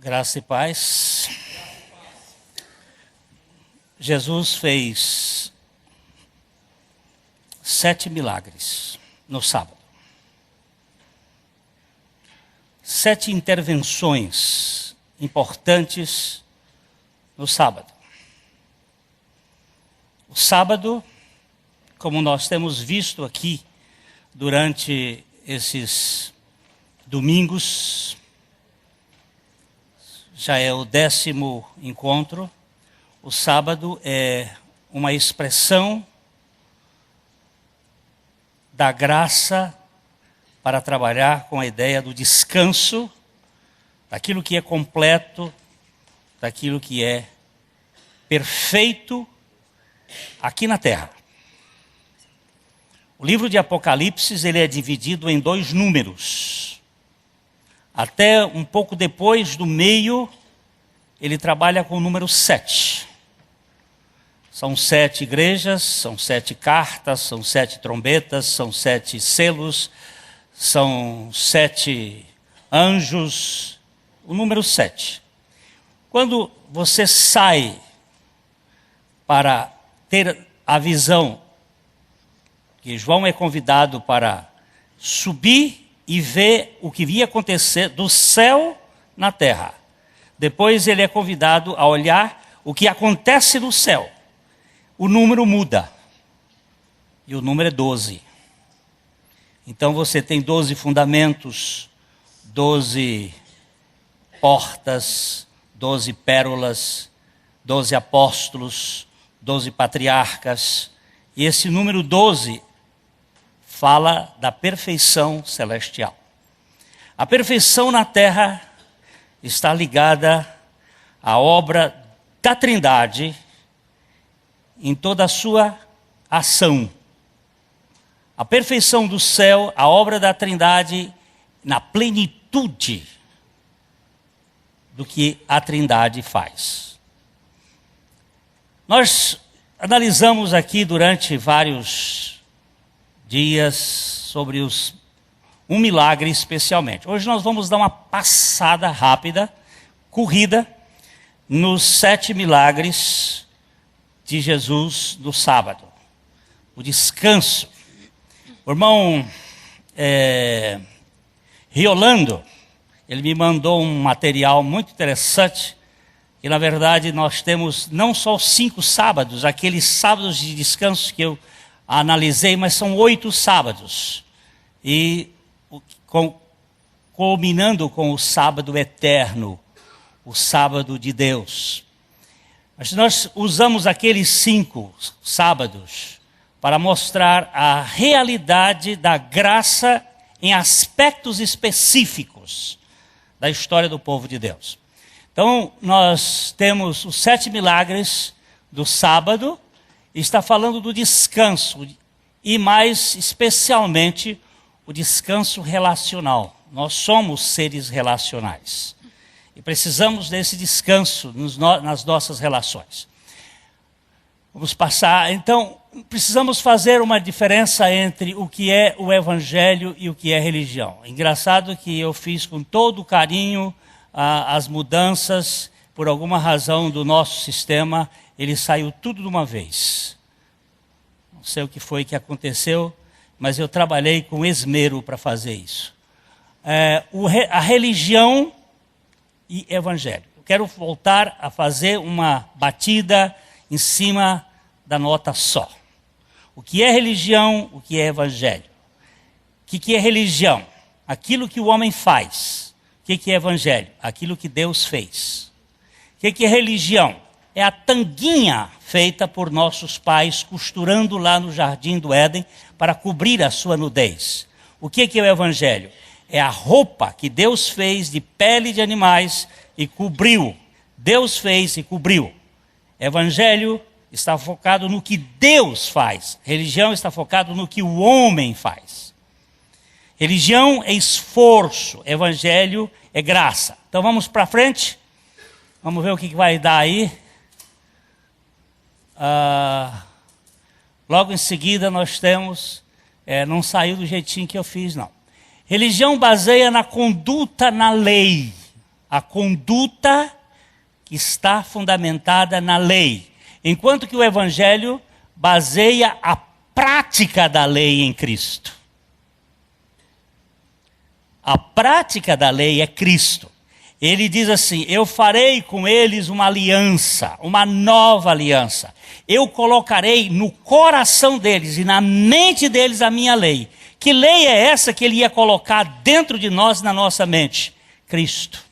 Graça e paz. Jesus fez 7 milagres no sábado. 7 intervenções importantes no sábado. O sábado, como nós temos visto aqui durante esses domingos, já é o 10º encontro. O sábado é uma expressão da graça para trabalhar com a ideia do descanso, daquilo que é completo, daquilo que é perfeito aqui na terra. O livro de Apocalipse ele é dividido em 2 números. Até um pouco depois do meio, ele trabalha com o número 7. São 7 igrejas, são 7 cartas, são 7 trombetas, são 7 selos, são 7 anjos, o número 7. Quando você sai para ter a visão, que João é convidado para subir e ver o que ia acontecer do céu na terra. Depois ele é convidado a olhar o que acontece no céu. O número muda. E o número é 12. Então você tem 12 fundamentos, 12 portas, 12 pérolas, 12 apóstolos, 12 patriarcas. E esse número 12 fala da perfeição celestial. A perfeição na terra está ligada à obra da Trindade em toda a sua ação. A perfeição do céu, a obra da Trindade na plenitude do que a Trindade faz. Nós analisamos aqui durante vários dias sobre um milagre especialmente. Hoje nós vamos dar uma passada rápida, corrida, nos 7 milagres de Jesus no sábado. O descanso. O irmão Riolando, ele me mandou um material muito interessante, e na verdade nós temos não só 5 sábados, aqueles sábados de descanso que eu analisei, mas são 8 sábados. E culminando com o sábado eterno, o sábado de Deus. Mas nós usamos aqueles 5 sábados para mostrar a realidade da graça em aspectos específicos da história do povo de Deus. Então, nós temos os 7 milagres do sábado, está falando do descanso, e mais especialmente o descanso relacional. Nós somos seres relacionais e precisamos desse descanso nas nossas relações. Vamos passar, então, precisamos fazer uma diferença entre o que é o evangelho e o que é religião. Engraçado que eu fiz com todo carinho as mudanças, por alguma razão do nosso sistema, ele saiu tudo de uma vez. Não sei o que foi que aconteceu, mas eu trabalhei com esmero para fazer isso. A religião e evangelho. Eu quero voltar a fazer uma batida em cima da nota só. O que é religião, o que é evangelho? O que é religião? Aquilo que o homem faz. O que é evangelho? Aquilo que Deus fez. O que é religião? É a tanguinha feita por nossos pais, costurando lá no jardim do Éden para cobrir a sua nudez. O que é o evangelho? É a roupa que Deus fez de pele de animais e cobriu. Deus fez e cobriu. Evangelho está focado no que Deus faz. Religião está focado no que o homem faz. Religião é esforço. Evangelho é graça. Então vamos para frente. Vamos ver o que vai dar aí. Logo em seguida nós temos, não saiu do jeitinho que eu fiz não. Religião baseia na conduta na lei. a conduta que está fundamentada na lei, enquanto que o Evangelho baseia a prática da lei em Cristo. A prática da lei é Cristo. Ele diz assim: eu farei com eles uma aliança, uma nova aliança. Eu colocarei no coração deles e na mente deles a minha lei. Que lei é essa que ele ia colocar dentro de nós, na nossa mente? Cristo.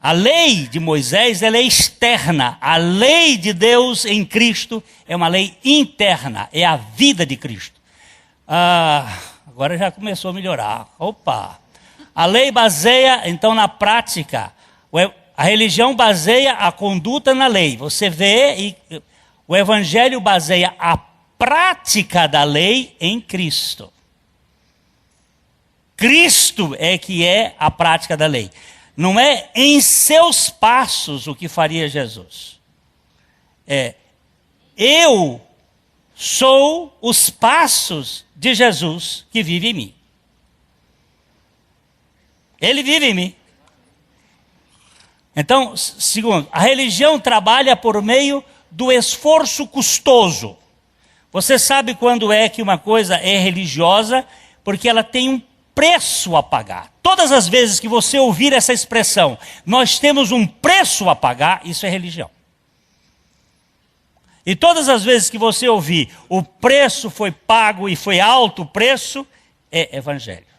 A lei de Moisés, ela é externa. A lei de Deus em Cristo é uma lei interna, é a vida de Cristo. Agora já começou a melhorar. Opa! A lei baseia, então, na prática. A religião baseia a conduta na lei. Você vê, e o Evangelho baseia a prática da lei em Cristo. Cristo é que é a prática da lei. Não é em seus passos o que faria Jesus. Eu sou os passos de Jesus que vive em mim. Ele vive em mim. Então, segundo, a religião trabalha por meio do esforço custoso. Você sabe quando é que uma coisa é religiosa? Porque ela tem um preço a pagar. Todas as vezes que você ouvir essa expressão, nós temos um preço a pagar, isso é religião. E todas as vezes que você ouvir, o preço foi pago e foi alto o preço, é evangelho.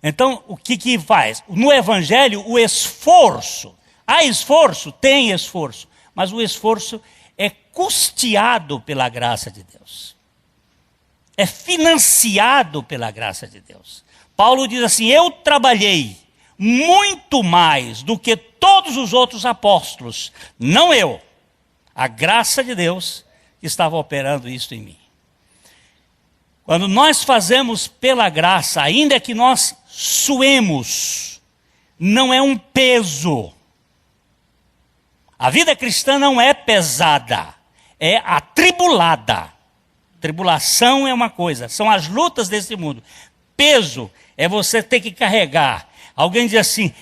Então, o que faz? No Evangelho, o esforço. Há esforço? Tem esforço. Mas o esforço é custeado pela graça de Deus. É financiado pela graça de Deus. Paulo diz assim: eu trabalhei muito mais do que todos os outros apóstolos. Não eu. A graça de Deus que estava operando isso em mim. Quando nós fazemos pela graça, ainda que nós suemos, não é um peso. A vida cristã não é pesada, é atribulada. Tribulação é uma coisa, são as lutas desse mundo. Peso é você ter que carregar. Alguém diz assim: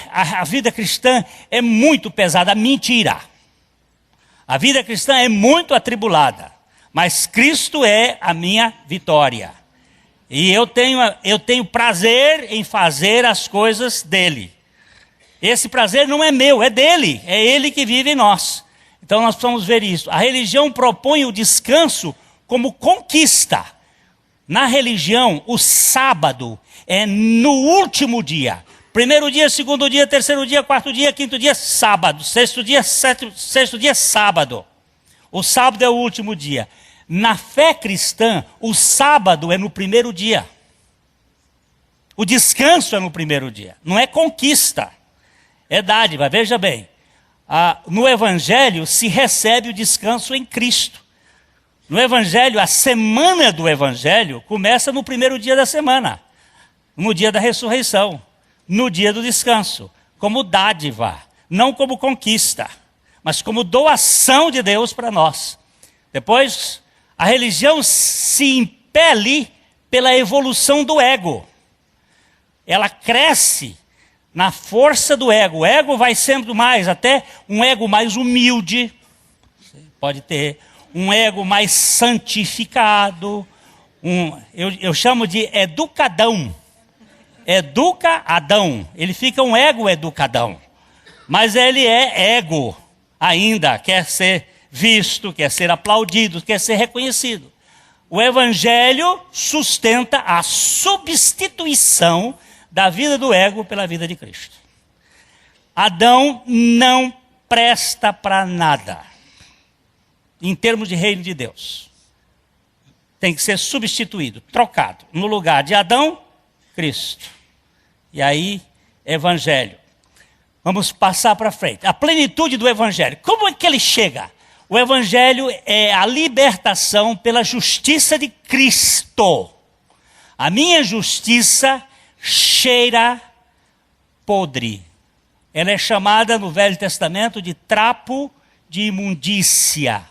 a vida cristã é muito pesada. Mentira. A vida cristã é muito atribulada. Mas Cristo é a minha vitória. E eu tenho prazer em fazer as coisas dele. Esse prazer não é meu, é dele. É ele que vive em nós. Então nós precisamos ver isso. A religião propõe o descanso como conquista. Na religião, o sábado é no último dia. Primeiro dia, segundo dia, terceiro dia, quarto dia, quinto dia, sábado. Sexto dia, sexto dia, sábado. O sábado é o último dia. Na fé cristã, o sábado é no primeiro dia. O descanso é no primeiro dia. Não é conquista. É dádiva. Veja bem. No Evangelho se recebe o descanso em Cristo. No Evangelho, a semana do Evangelho começa no primeiro dia da semana. No dia da ressurreição. No dia do descanso. Como dádiva. Não como conquista. Mas como doação de Deus para nós. Depois, a religião se impele pela evolução do ego. Ela cresce na força do ego. O ego vai sendo mais, até um ego mais humilde. Você pode ter um ego mais santificado. Eu chamo de educadão. Educa-adão. Ele fica um ego educadão. Mas ele é ego ainda, quer ser visto, quer ser aplaudido, quer ser reconhecido. O Evangelho sustenta a substituição da vida do ego pela vida de Cristo. Adão não presta para nada, em termos de reino de Deus. Tem que ser substituído, trocado. No lugar de Adão, Cristo. E aí, Evangelho. Vamos passar para frente. A plenitude do Evangelho. Como é que ele chega? O Evangelho é a libertação pela justiça de Cristo. A minha justiça cheira podre. Ela é chamada no Velho Testamento de trapo de imundícia.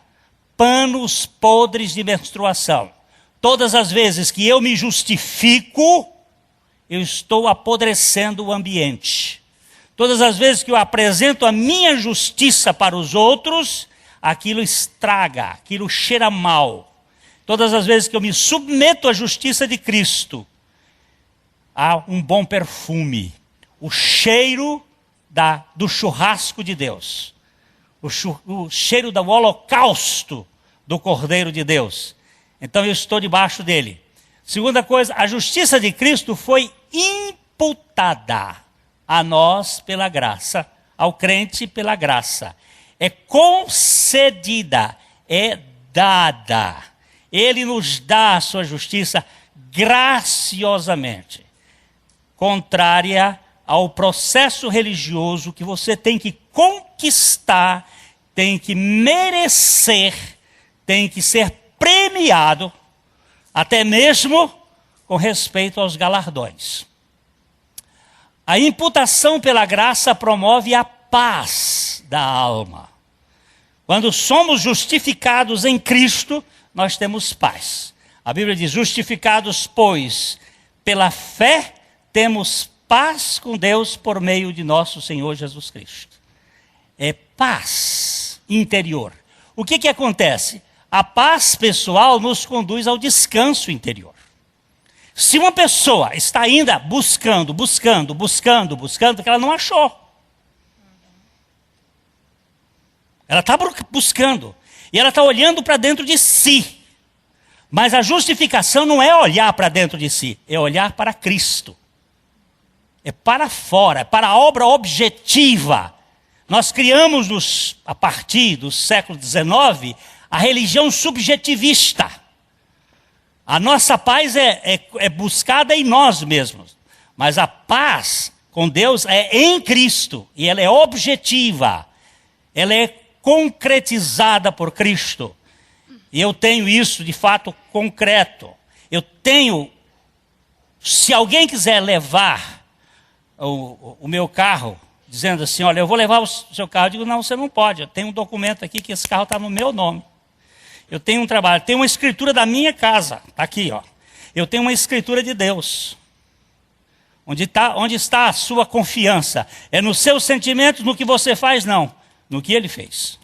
Panos podres de menstruação. Todas as vezes que eu me justifico, eu estou apodrecendo o ambiente. Todas as vezes que eu apresento a minha justiça para os outros, aquilo estraga, aquilo cheira mal. Todas as vezes que eu me submeto à justiça de Cristo, há um bom perfume, o cheiro do churrasco de Deus, o cheiro do holocausto do Cordeiro de Deus. Então eu estou debaixo dele. Segunda coisa, a justiça de Cristo foi imputada a nós pela graça, ao crente pela graça. É concedida, é dada. Ele nos dá a sua justiça graciosamente, contrária ao processo religioso que você tem que conquistar, tem que merecer, tem que ser premiado, até mesmo com respeito aos galardões. A imputação pela graça promove a paz da alma. Quando somos justificados em Cristo, nós temos paz. A Bíblia diz, justificados, pois, pela fé, temos paz com Deus por meio de nosso Senhor Jesus Cristo. É paz interior. O que acontece? A paz pessoal nos conduz ao descanso interior. Se uma pessoa está ainda buscando, porque ela não achou. Ela está buscando. E ela está olhando para dentro de si. Mas a justificação não é olhar para dentro de si, é olhar para Cristo. É para fora, é para a obra objetiva. Nós criamos, a partir do século XIX, a religião subjetivista. A nossa paz é buscada em nós mesmos. Mas a paz com Deus é em Cristo. E ela é objetiva. Ela é concretizada por Cristo. E eu tenho isso de fato concreto. Eu tenho, se alguém quiser levar o meu carro, dizendo assim, olha, eu vou levar o seu carro, eu digo, não, você não pode, eu tenho um documento aqui que esse carro está no meu nome. Eu tenho um trabalho, tenho uma escritura da minha casa, está aqui, ó. Eu tenho uma escritura de Deus. Onde está a sua confiança? É nos seus sentimentos, no que você faz? Não, no que ele fez.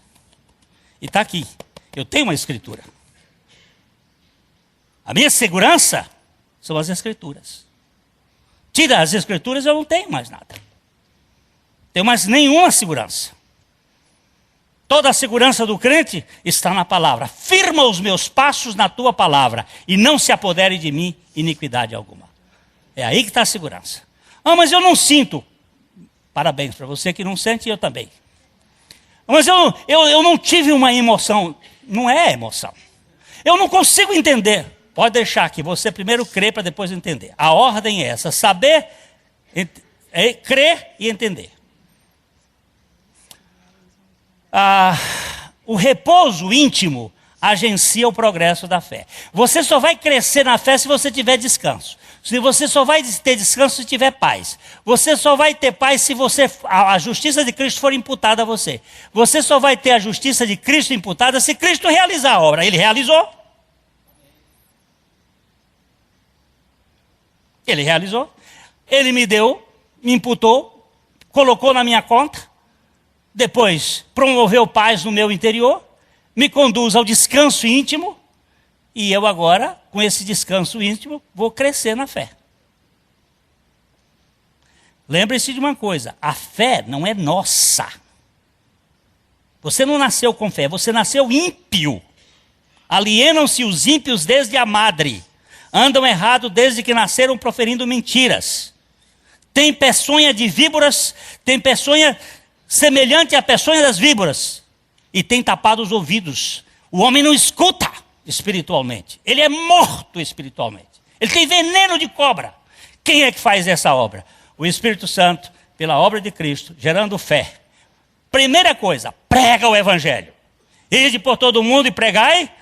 E está aqui, eu tenho uma escritura. A minha segurança são as escrituras. Tira as escrituras, eu não tenho mais nada. Tenho mais nenhuma segurança. Toda a segurança do crente está na palavra. Firma os meus passos na tua palavra e não se apodere de mim iniquidade alguma. É aí que está a segurança. Ah, mas eu não sinto. Parabéns para você que não sente e eu também. Mas eu não tive uma emoção. Não é emoção. Eu não consigo entender. Pode deixar que você primeiro crê para depois entender. A ordem é essa, saber, crer e entender. O repouso íntimo agencia o progresso da fé. Você só vai crescer na fé se você tiver descanso. Você só vai ter descanso se tiver paz. Você só vai ter paz se a justiça de Cristo for imputada a você. Você só vai ter a justiça de Cristo imputada se Cristo realizar a obra. Ele realizou. Ele realizou. Ele me deu, me imputou, colocou na minha conta. Depois promoveu paz no meu interior. Me conduz ao descanso íntimo. E eu agora, com esse descanso íntimo, vou crescer na fé. Lembre-se de uma coisa, a fé não é nossa. Você não nasceu com fé, você nasceu ímpio. Alienam-se os ímpios desde a madre. Andam errado desde que nasceram proferindo mentiras. Tem peçonha de víboras, tem peçonha semelhante à peçonha das víboras. E tem tapado os ouvidos. O homem não escuta espiritualmente. Ele é morto espiritualmente. Ele tem veneno de cobra. Quem é que faz essa obra? O Espírito Santo, pela obra de Cristo, gerando fé. Primeira coisa, prega o Evangelho. Ide por todo mundo e pregai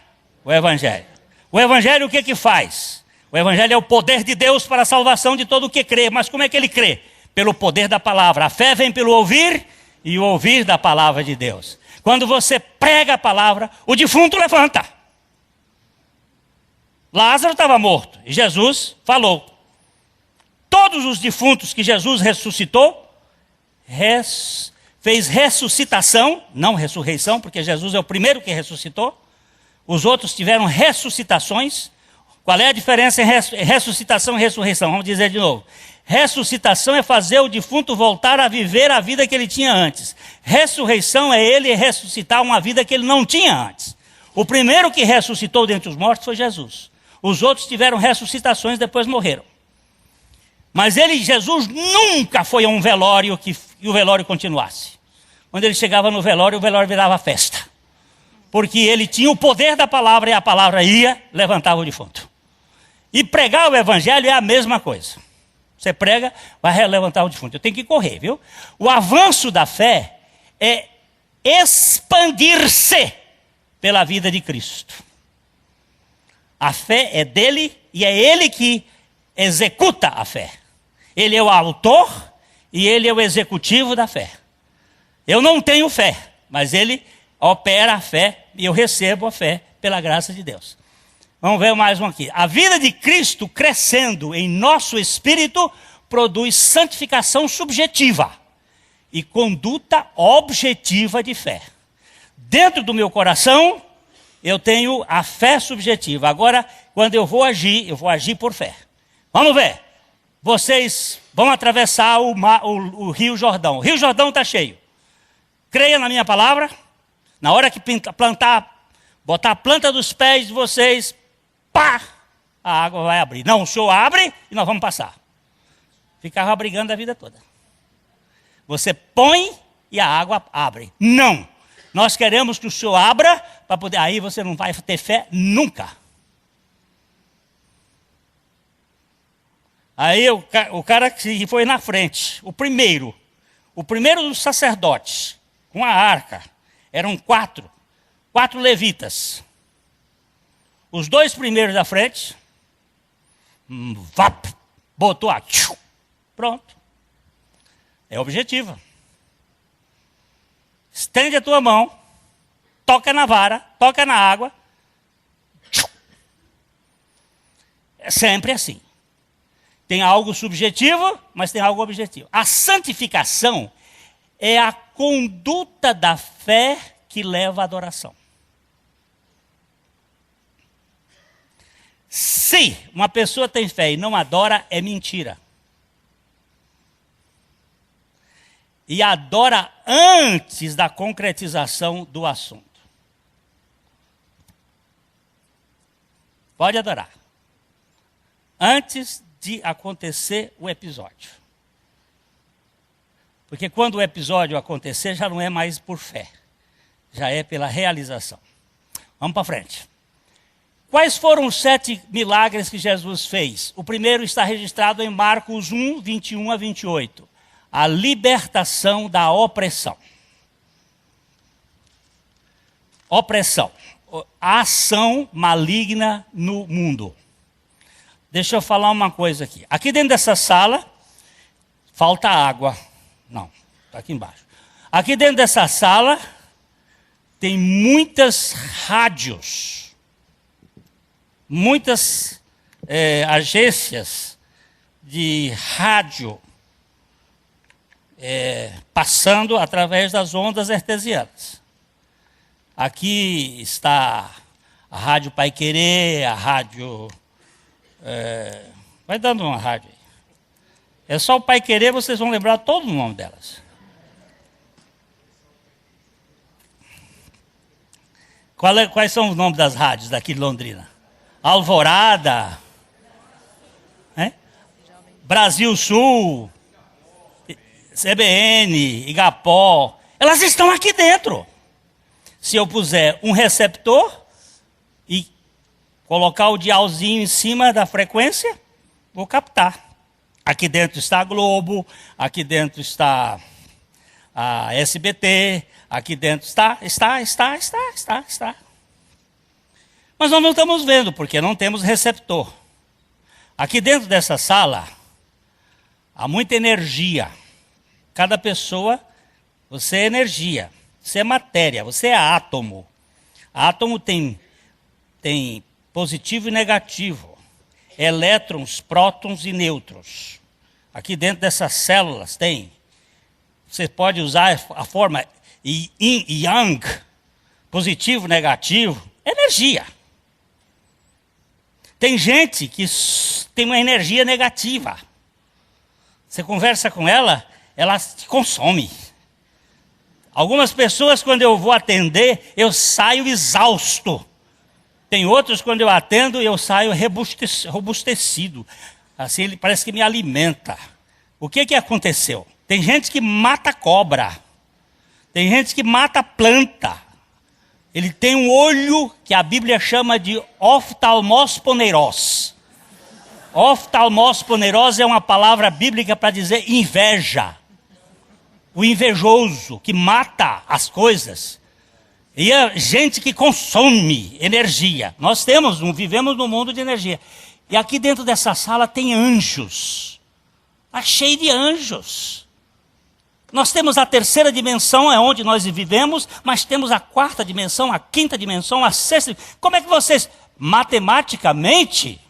o Evangelho. O Evangelho o que faz? O Evangelho é o poder de Deus para a salvação de todo o que crê. Mas como é que ele crê? Pelo poder da palavra. A fé vem pelo ouvir e o ouvir da palavra de Deus. Quando você prega a palavra, o defunto levanta. Lázaro estava morto e Jesus falou. Todos todos os defuntos que Jesus ressuscitou, fez ressuscitação, não ressurreição, porque Jesus é o primeiro que ressuscitou. Os outros tiveram ressuscitações. Qual é a diferença em ressuscitação e ressurreição? Vamos dizer de novo. Ressuscitação é fazer o defunto voltar a viver a vida que ele tinha antes. Ressurreição é ele ressuscitar uma vida que ele não tinha antes. O primeiro que ressuscitou dentre os mortos foi Jesus. Os outros tiveram ressuscitações, depois morreram. Mas Jesus nunca foi a um velório que o velório continuasse. Quando ele chegava no velório, o velório virava festa. Porque ele tinha o poder da palavra e a palavra ia, levantava o defunto. E pregar o evangelho é a mesma coisa. Você prega, vai levantar o defunto. Eu tenho que correr, viu? O avanço da fé é expandir-se pela vida de Cristo. A fé é dele e é ele que executa a fé. Ele é o autor e ele é o executivo da fé. Eu não tenho fé, mas ele opera a fé e eu recebo a fé pela graça de Deus. Vamos ver mais um aqui. A vida de Cristo crescendo em nosso espírito produz santificação subjetiva e conduta objetiva de fé. Dentro do meu coração, eu tenho a fé subjetiva. Agora, quando eu vou agir por fé. Vamos ver. Vocês vão atravessar o Rio Jordão. O Rio Jordão está cheio. Creia na minha palavra. Na hora que botar a planta dos pés de vocês, pá, a água vai abrir. Não, o Senhor abre e nós vamos passar. Ficava brigando a vida toda. Você põe e a água abre. Não. Nós queremos que o Senhor abra para poder. Aí você não vai ter fé nunca. Aí o cara que foi na frente, o primeiro dos sacerdotes, com a arca, eram quatro levitas. Os 2 primeiros da frente, botou a... Pronto. É objetiva. Estende a tua mão, toca na vara, toca na água. É sempre assim. Tem algo subjetivo, mas tem algo objetivo. A santificação é a conduta da fé que leva à adoração. Se uma pessoa tem fé e não adora, é mentira. E adora antes da concretização do assunto. Pode adorar. Antes de acontecer o episódio. Porque quando o episódio acontecer, já não é mais por fé. Já é pela realização. Vamos para frente. Quais foram os 7 milagres que Jesus fez? O primeiro está registrado em Marcos 1, 21 a 28. A libertação da opressão. Opressão. A ação maligna no mundo. Deixa eu falar uma coisa aqui. Aqui dentro dessa sala, falta água. Não, está aqui embaixo. Aqui dentro dessa sala, tem muitas rádios. Muitas agências de rádio passando através das ondas artesianas. Aqui está a Rádio Pai Querer, a rádio... vai dando uma rádio aí. É só o Pai Querer, vocês vão lembrar todo o nome delas. Quais são os nomes das rádios daqui de Londrina? Alvorada, Brasil Sul, CBN, Igapó. Elas estão aqui dentro. Se eu puser um receptor e colocar o dialzinho em cima da frequência, vou captar. Aqui dentro está a Globo, aqui dentro está a SBT, aqui dentro está. Mas nós não estamos vendo, porque não temos receptor. Aqui dentro dessa sala, há muita energia. Cada pessoa, você é energia, você é matéria, você é átomo. Átomo tem positivo e negativo. Elétrons, prótons e nêutrons. Aqui dentro dessas células tem. Você pode usar a forma yin e yang, positivo, negativo, energia. Tem gente que tem uma energia negativa. Você conversa com ela, ela te consome. Algumas pessoas, quando eu vou atender, eu saio exausto. Tem outros, quando eu atendo, eu saio robustecido. Assim, ele parece que me alimenta. O que aconteceu? Tem gente que mata cobra. Tem gente que mata planta. Ele tem um olho que a Bíblia chama de oftalmos. Oftalmos é uma palavra bíblica para dizer inveja. O invejoso que mata as coisas. E a gente que consome energia. Nós vivemos num mundo de energia. E aqui dentro dessa sala tem anjos. Está cheio de anjos. Nós temos a terceira dimensão, é onde nós vivemos, mas temos a quarta dimensão, a quinta dimensão, a sexta. Como é que vocês, matematicamente,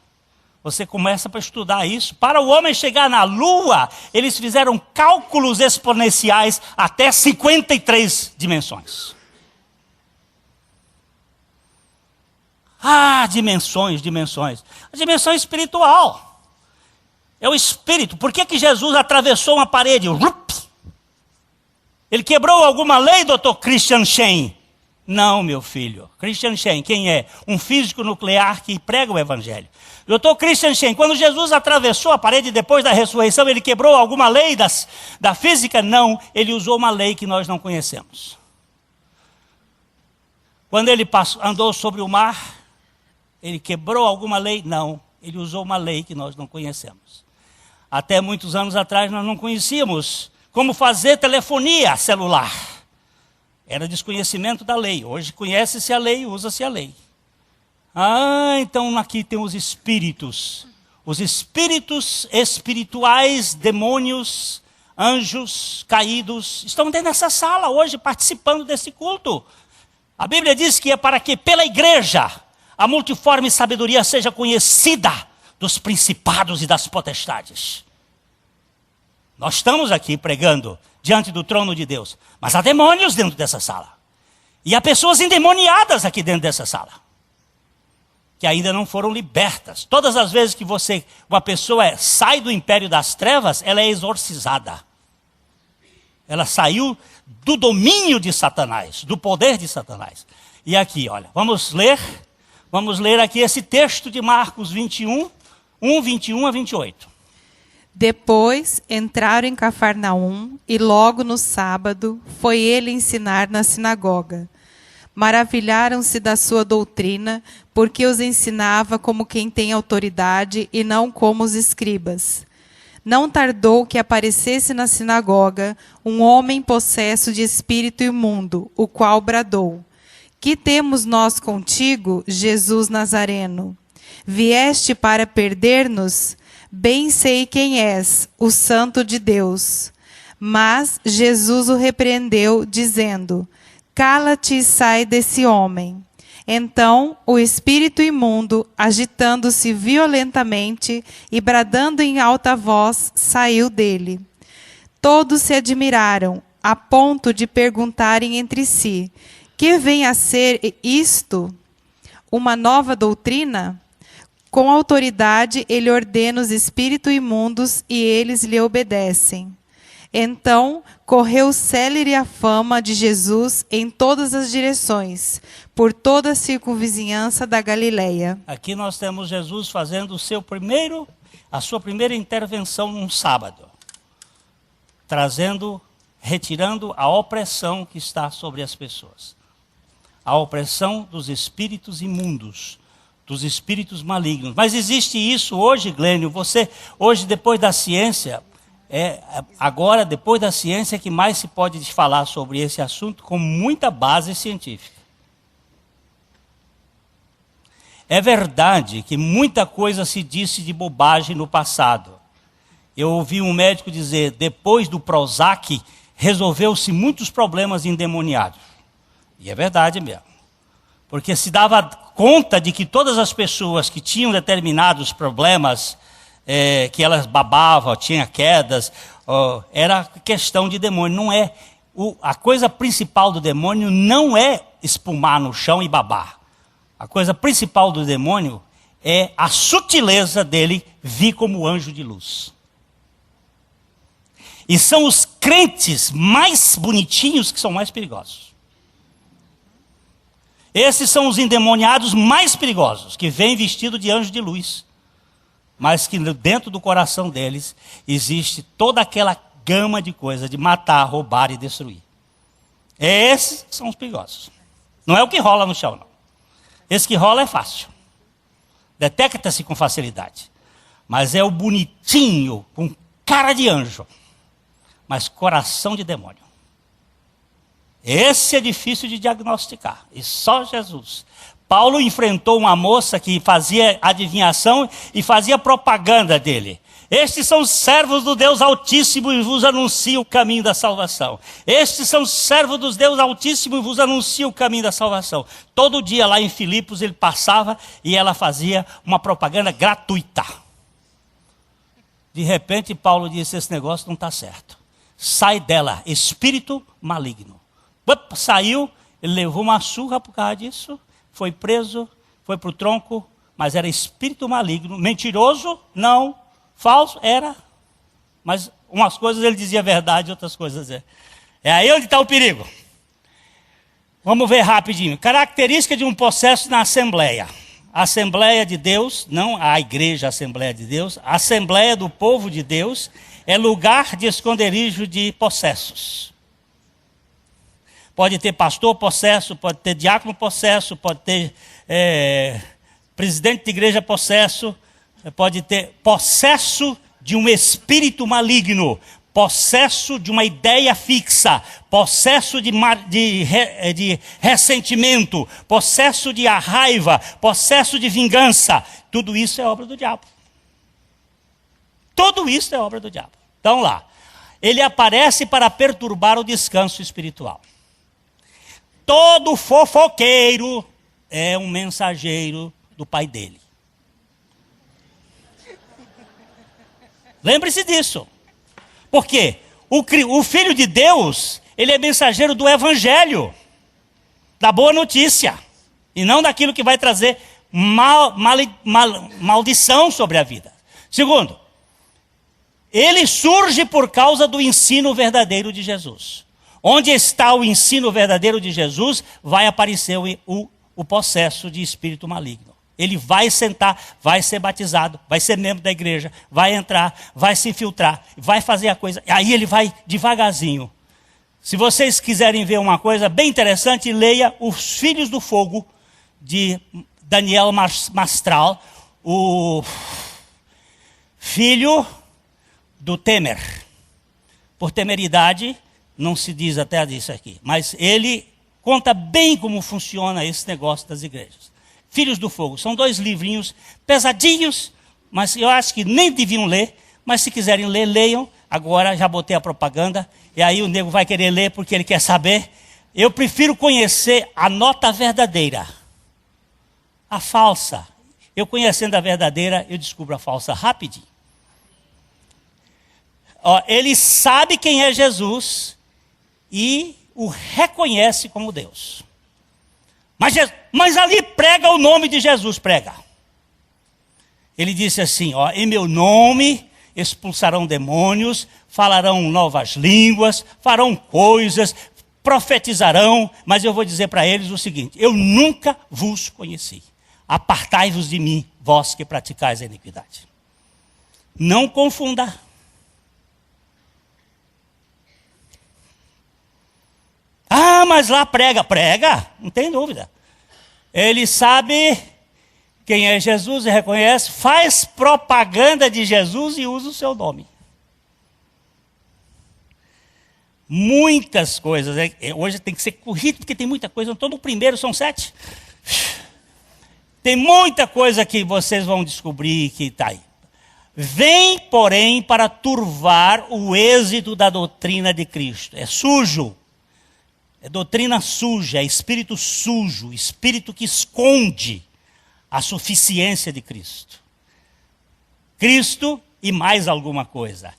você começa para estudar isso? Para o homem chegar na Lua, eles fizeram cálculos exponenciais até 53 dimensões. Dimensões. A dimensão espiritual. É o espírito. Por que Jesus atravessou uma parede? Ele quebrou alguma lei, Dr. Christian Shane? Não, meu filho. Christian Shane, quem é? Um físico nuclear que prega o evangelho. Dr. Christian Shane, quando Jesus atravessou a parede depois da ressurreição, ele quebrou alguma lei da física? Não, ele usou uma lei que nós não conhecemos. Quando ele andou sobre o mar, ele quebrou alguma lei? Não, ele usou uma lei que nós não conhecemos. Até muitos anos atrás nós não conhecíamos como fazer telefonia celular. Era desconhecimento da lei. Hoje conhece-se a lei, usa-se a lei. Então aqui tem os espíritos. Os espíritos espirituais, demônios, anjos caídos, estão dentro dessa sala hoje, participando desse culto. A Bíblia diz que é para que pela igreja a multiforme sabedoria seja conhecida dos principados e das potestades. Nós estamos aqui pregando diante do trono de Deus, mas há demônios dentro dessa sala. E há pessoas endemoniadas aqui dentro dessa sala, que ainda não foram libertas. Todas as vezes que uma pessoa sai do império das trevas, ela é exorcizada. Ela saiu do domínio de Satanás, do poder de Satanás. E aqui, olha, vamos ler aqui esse texto de Marcos 21, 21 a 28. Depois entraram em Cafarnaum e logo no sábado foi ele ensinar na sinagoga. Maravilharam-se da sua doutrina, porque os ensinava como quem tem autoridade e não como os escribas. Não tardou que aparecesse na sinagoga um homem possesso de espírito imundo, o qual bradou: Que temos nós contigo, Jesus Nazareno? Vieste para perder-nos? Bem sei quem és, o Santo de Deus. Mas Jesus o repreendeu, dizendo: Cala-te e sai desse homem. Então o espírito imundo, agitando-se violentamente e bradando em alta voz, saiu dele. Todos se admiraram, a ponto de perguntarem entre si: Que vem a ser isto? Uma nova doutrina? Com autoridade ele ordena os espíritos imundos e eles lhe obedecem. Então correu célere a fama de Jesus em todas as direções, por toda a circunvizinhança da Galileia. Aqui nós temos Jesus fazendo a sua primeira intervenção num sábado, retirando a opressão que está sobre as pessoas. A opressão dos espíritos imundos, dos espíritos malignos. Mas existe isso hoje, Glênio, hoje depois da ciência, agora depois da ciência que mais se pode falar sobre esse assunto com muita base científica. É verdade que muita coisa se disse de bobagem no passado. Eu ouvi um médico dizer, depois do Prozac, resolveu-se muitos problemas endemoniados. E é verdade mesmo. Porque se dava conta de que todas as pessoas que tinham determinados problemas que elas babavam, tinha quedas, era questão de demônio. Não é. A coisa principal do demônio não é espumar no chão e babar. A coisa principal do demônio é a sutileza dele vir como anjo de luz. E são os crentes mais bonitinhos que são mais perigosos. Esses são os endemoniados mais perigosos, que vêm vestidos de anjo de luz. Mas que dentro do coração deles existe toda aquela gama de coisas de matar, roubar e destruir. Esses são os perigosos. Não é o que rola no chão, não. Esse que rola é fácil. Detecta-se com facilidade. Mas é o bonitinho, com cara de anjo, mas coração de demônio. Esse é difícil de diagnosticar. E só Jesus. Paulo enfrentou uma moça que fazia adivinhação e fazia propaganda dele. Estes são os servos do Deus Altíssimo e vos anunciam o caminho da salvação. Estes são os servos do Deus Altíssimo e vos anunciam o caminho da salvação. Todo dia lá em Filipos ele passava e ela fazia uma propaganda gratuita. De repente Paulo disse, esse negócio não está certo. Sai dela, espírito maligno. Saiu, ele levou uma surra por causa disso, foi preso, foi para o tronco, mas era espírito maligno, mentiroso, não, falso, era. Mas umas coisas ele dizia verdade, outras coisas é. É aí onde está o perigo. Vamos ver rapidinho. Característica de um possesso na Assembleia. A Assembleia de Deus, não a igreja Assembleia de Deus, a Assembleia do povo de Deus é lugar de esconderijo de possessos. Pode ter pastor possesso, pode ter diácono possesso, pode ter presidente de igreja possesso, pode ter possesso de um espírito maligno, possesso de uma ideia fixa, possesso de ressentimento, possesso de raiva, possesso de vingança. Tudo isso é obra do diabo. Tudo isso é obra do diabo. Então lá, ele aparece para perturbar o descanso espiritual. Todo fofoqueiro é um mensageiro do pai dele. Lembre-se disso. Por quê? O Filho de Deus, ele é mensageiro do Evangelho, da boa notícia, e não daquilo que vai trazer maldição sobre a vida. Segundo, ele surge por causa do ensino verdadeiro de Jesus. Onde está o ensino verdadeiro de Jesus, vai aparecer o possesso de espírito maligno. Ele vai sentar, vai ser batizado, vai ser membro da igreja, vai entrar, vai se infiltrar, vai fazer a coisa. Aí ele vai devagarzinho. Se vocês quiserem ver uma coisa bem interessante, leia Os Filhos do Fogo, de Daniel Mastral, o filho do Temer. Por temeridade, não se diz até disso aqui, mas ele conta bem como funciona esse negócio das igrejas. Filhos do Fogo, são 2 livrinhos pesadinhos, mas eu acho que nem deviam ler, mas se quiserem ler, leiam. Agora já botei a propaganda, e aí o nego vai querer ler porque ele quer saber. Eu prefiro conhecer a nota verdadeira. A falsa. Eu conhecendo a verdadeira, eu descubro a falsa rapidinho. Ele sabe quem é Jesus e o reconhece como Deus. Mas ali prega o nome de Jesus, prega. Ele disse assim, em meu nome expulsarão demônios, falarão novas línguas, farão coisas, profetizarão, mas eu vou dizer para eles o seguinte, eu nunca vos conheci. Apartai-vos de mim, vós que praticais a iniquidade. Não confunda. Ah, mas lá prega, não tem dúvida. Ele sabe quem é Jesus e reconhece, faz propaganda de Jesus e usa o seu nome. Muitas coisas, hoje tem que ser corrido porque tem muita coisa, todo o primeiro são 7. Tem muita coisa que vocês vão descobrir que está aí. Vem, porém, para turvar o êxito da doutrina de Cristo. É sujo. É doutrina suja, é espírito sujo, espírito que esconde a suficiência de Cristo. Cristo e mais alguma coisa.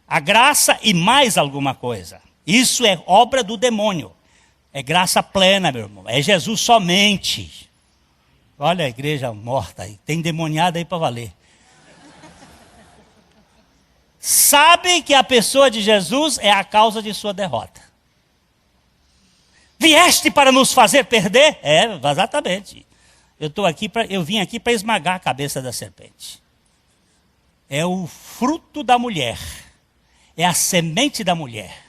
A graça e mais alguma coisa. Isso é obra do demônio. É graça plena, meu irmão. É Jesus somente. Olha a igreja morta aí. Tem demoniada aí para valer. Sabe que a pessoa de Jesus é a causa de sua derrota. Vieste para nos fazer perder? É, exatamente. Eu vim aqui para esmagar a cabeça da serpente. É o fruto da mulher. É a semente da mulher.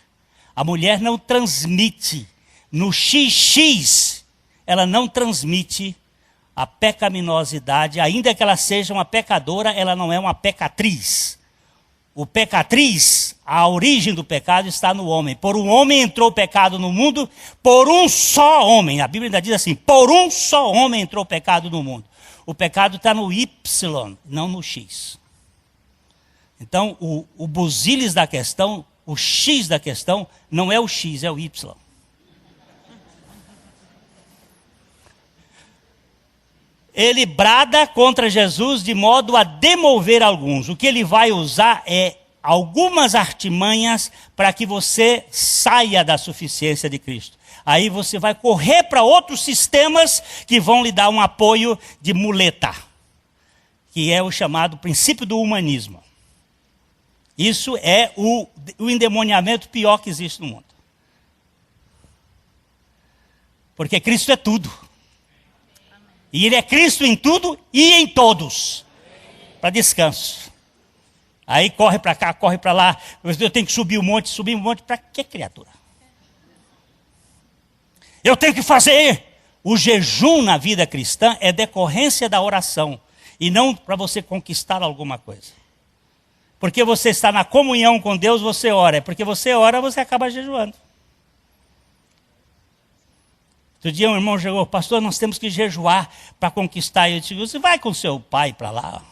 A mulher não transmite. No XX, ela não transmite a pecaminosidade. Ainda que ela seja uma pecadora, ela não é uma pecatriz. O pecatriz, a origem do pecado está no homem. Por um homem entrou o pecado no mundo, por um só homem. A Bíblia ainda diz assim, por um só homem entrou o pecado no mundo. O pecado está no Y, não no X. Então, o busilis da questão, o X da questão, não é o X, é o Y. Ele brada contra Jesus de modo a demover alguns. O que ele vai usar é algumas artimanhas para que você saia da suficiência de Cristo. Aí você vai correr para outros sistemas que vão lhe dar um apoio de muleta, que é o chamado princípio do humanismo. Isso é o endemoniamento pior que existe no mundo. Porque Cristo é tudo. E Ele é Cristo em tudo e em todos. Para descanso. Aí corre para cá, corre para lá. Eu tenho que subir um monte para quê, criatura? Eu tenho que fazer. O jejum na vida cristã é decorrência da oração. E não para você conquistar alguma coisa. Porque você está na comunhão com Deus, você ora. É porque você ora, você acaba jejuando. Outro dia um irmão chegou, pastor, nós temos que jejuar para conquistar. Eu disse, você vai com seu pai para lá.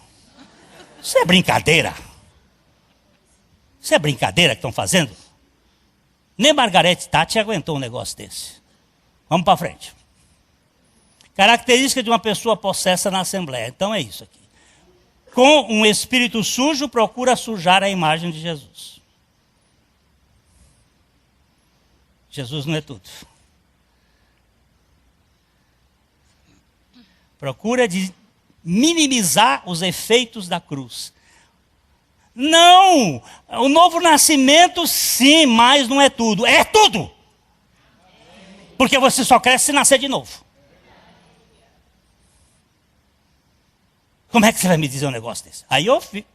Isso é brincadeira. Isso é brincadeira que estão fazendo. Nem Margarete Tati aguentou um negócio desse. Vamos para frente. Característica de uma pessoa possessa na Assembleia. Então é isso aqui. Com um espírito sujo, procura sujar a imagem de Jesus. Jesus não é tudo. Procura de minimizar os efeitos da cruz. Não! O novo nascimento, sim, mas não é tudo. É tudo! Porque você só cresce se nascer de novo. Como é que você vai me dizer um negócio desse? Aí eu fico.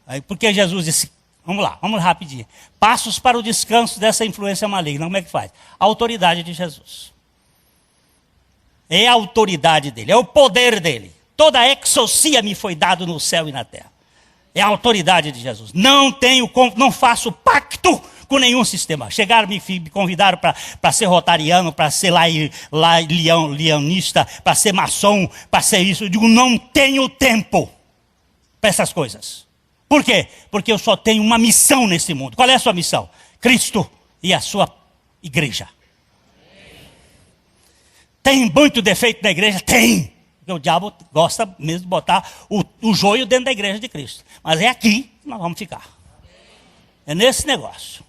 Aí, porque Jesus disse, vamos lá rapidinho. Passos para o descanso dessa influência maligna. Como é que faz? A autoridade de Jesus. É a autoridade dele, é o poder dele. Toda a exousia me foi dado no céu e na terra. É a autoridade de Jesus. Não faço pacto com nenhum sistema. Chegaram, me convidaram para ser rotariano, para ser leonista, para ser maçom, para ser isso. Eu digo, não tenho tempo para essas coisas. Por quê? Porque eu só tenho uma missão nesse mundo. Qual é a sua missão? Cristo e a sua igreja. Tem muito defeito na igreja? Tem. Porque o diabo gosta mesmo de botar o joio dentro da igreja de Cristo. Mas é aqui que nós vamos ficar. É nesse negócio.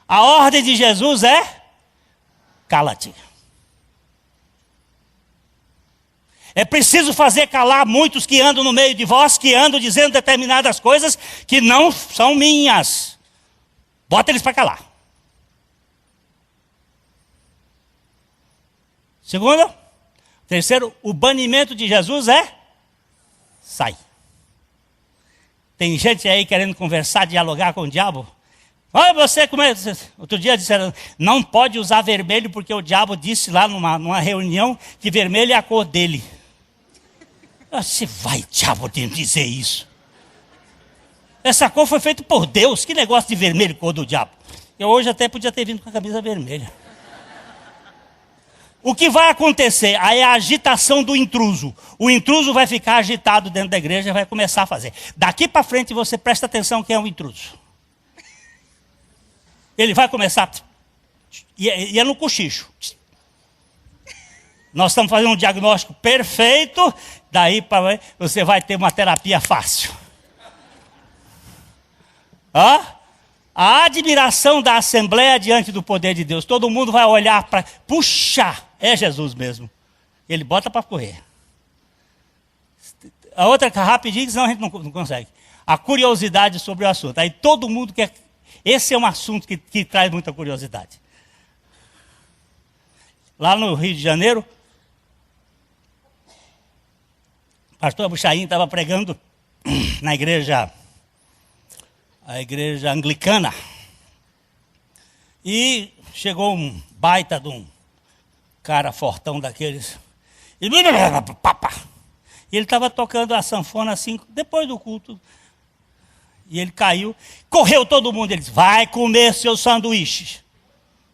A ordem de Jesus é: cala-te. É preciso fazer calar muitos que andam no meio de vós, que andam dizendo determinadas coisas que não são minhas. Bota eles para calar. Segundo, terceiro, o banimento de Jesus é: sai. Tem gente aí querendo conversar, dialogar com o diabo. Olha você, como é? Outro dia disseram, não pode usar vermelho porque o diabo disse lá numa reunião que vermelho é a cor dele. Você vai, diabo, dizer isso? Essa cor foi feita por Deus. Que negócio de vermelho, cor do diabo? Eu hoje até podia ter vindo com a camisa vermelha. O que vai acontecer? Aí é a agitação do intruso. O intruso vai ficar agitado dentro da igreja e vai começar a fazer. Daqui para frente você presta atenção quem é o intruso. Ele vai começar... E é no cochicho. Nós estamos fazendo um diagnóstico perfeito, daí para você vai ter uma terapia fácil. A admiração da Assembleia diante do poder de Deus. Todo mundo vai olhar para... Puxa, é Jesus mesmo. Ele bota para correr. A outra, rapidinho, senão a gente não consegue. A curiosidade sobre o assunto. Aí todo mundo quer... Esse é um assunto que traz muita curiosidade. Lá no Rio de Janeiro, o pastor Buchaim estava pregando na igreja, a igreja anglicana. E chegou um baita de um cara fortão daqueles. E ele estava tocando a sanfona assim, depois do culto. E ele caiu, correu todo mundo. Ele disse, vai comer seus sanduíches.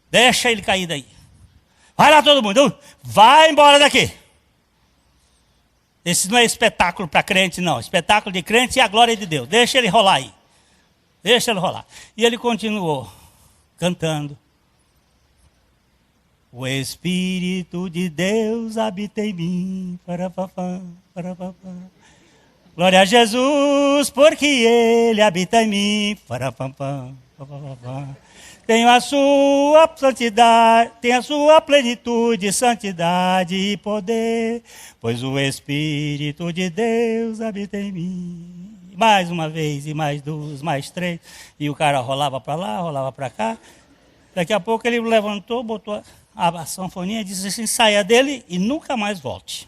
Deixa ele cair daí. Vai lá todo mundo, vai embora daqui. Esse não é espetáculo para crente, não. Espetáculo de crente e a glória de Deus. Deixa ele rolar aí. Deixa ele rolar. E ele continuou cantando. O Espírito de Deus habita em mim. Parapapá, parapapá. Glória a Jesus, porque Ele habita em mim. Parapapá, parapapá. Tenho a sua santidade, tenho a sua plenitude, santidade e poder, pois o Espírito de Deus habita em mim. Mais uma vez, e mais duas, mais três, e o cara rolava para lá, rolava para cá. Daqui a pouco ele levantou, botou a sanfoninha e disse assim, saia dele e nunca mais volte.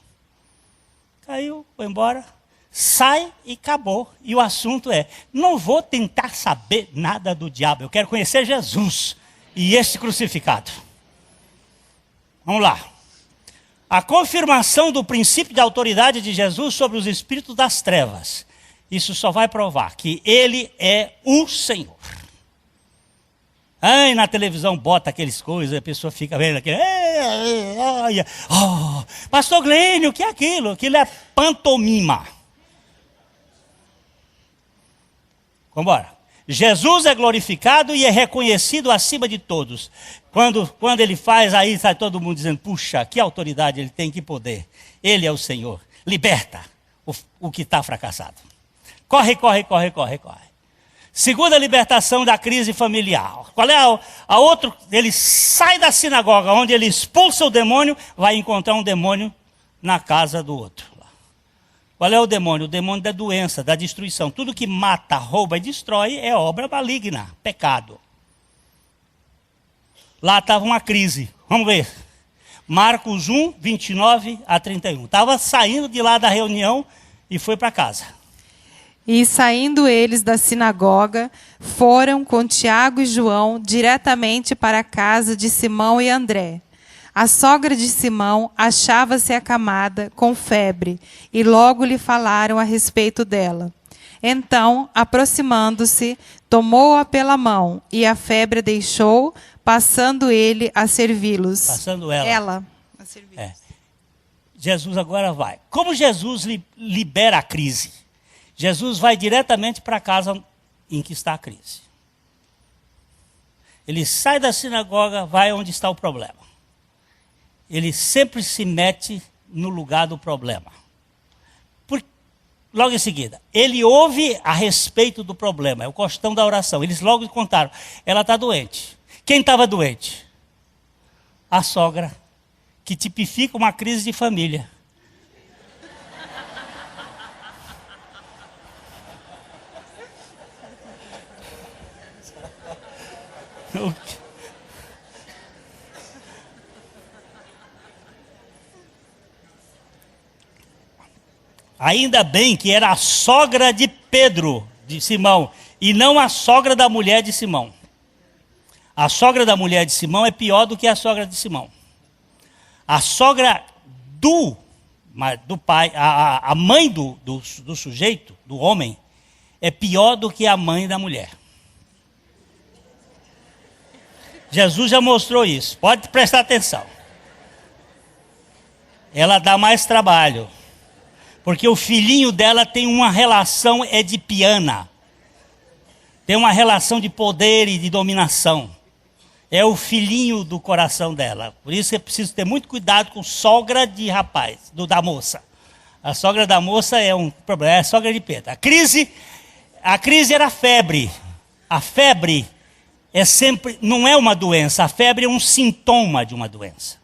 Caiu, foi embora. Sai e acabou. E o assunto é, não vou tentar saber nada do diabo, eu quero conhecer Jesus e esse crucificado. Vamos lá. A confirmação do princípio de autoridade de Jesus sobre os espíritos das trevas. Isso só vai provar que Ele é o Senhor. Aí na televisão bota aqueles coisas, a pessoa fica vendo aquele... Pastor Glênio, o que é aquilo? Aquilo é pantomima. Vamos embora. Jesus é glorificado e é reconhecido acima de todos. Quando ele faz, aí sai todo mundo dizendo, puxa, que autoridade ele tem, que poder. Ele é o Senhor. Liberta o que está fracassado. Corre, corre, corre, corre, corre. Segunda libertação da crise familiar. Qual é a outra? Ele sai da sinagoga, onde ele expulsa o demônio, vai encontrar um demônio na casa do outro. Qual é o demônio? O demônio da doença, da destruição. Tudo que mata, rouba e destrói é obra maligna, pecado. Lá estava uma crise. Vamos ver. Marcos 1, 29 a 31. Estava saindo de lá da reunião e foi para casa. E saindo eles da sinagoga, foram com Tiago e João diretamente para a casa de Simão e André. A sogra de Simão achava-se acamada, com febre, e logo lhe falaram a respeito dela. Então, aproximando-se, tomou-a pela mão, e a febre deixou, passando ele a servi-los. Passando ela. Ela a servi-los. É. Jesus agora vai. Como Jesus libera a crise? Jesus vai diretamente para a casa em que está a crise. Ele sai da sinagoga, vai onde está o problema. Ele sempre se mete no lugar do problema. Logo em seguida, ele ouve a respeito do problema, é o costão da oração. Eles logo contaram, ela está doente. Quem estava doente? A sogra, que tipifica uma crise de família. Ainda bem que era a sogra de Pedro, de Simão, e não a sogra da mulher de Simão. A sogra da mulher de Simão é pior do que a sogra de Simão. A sogra do pai, a mãe do sujeito, do homem, é pior do que a mãe da mulher. Jesus já mostrou isso, pode prestar atenção. Ela dá mais trabalho. Porque o filhinho dela tem uma relação edipiana. Tem uma relação de poder e de dominação. É o filhinho do coração dela. Por isso é preciso ter muito cuidado com sogra de rapaz, da moça. A sogra da moça é um problema, é a sogra de Pedro. A crise era febre. A febre não é uma doença, a febre é um sintoma de uma doença.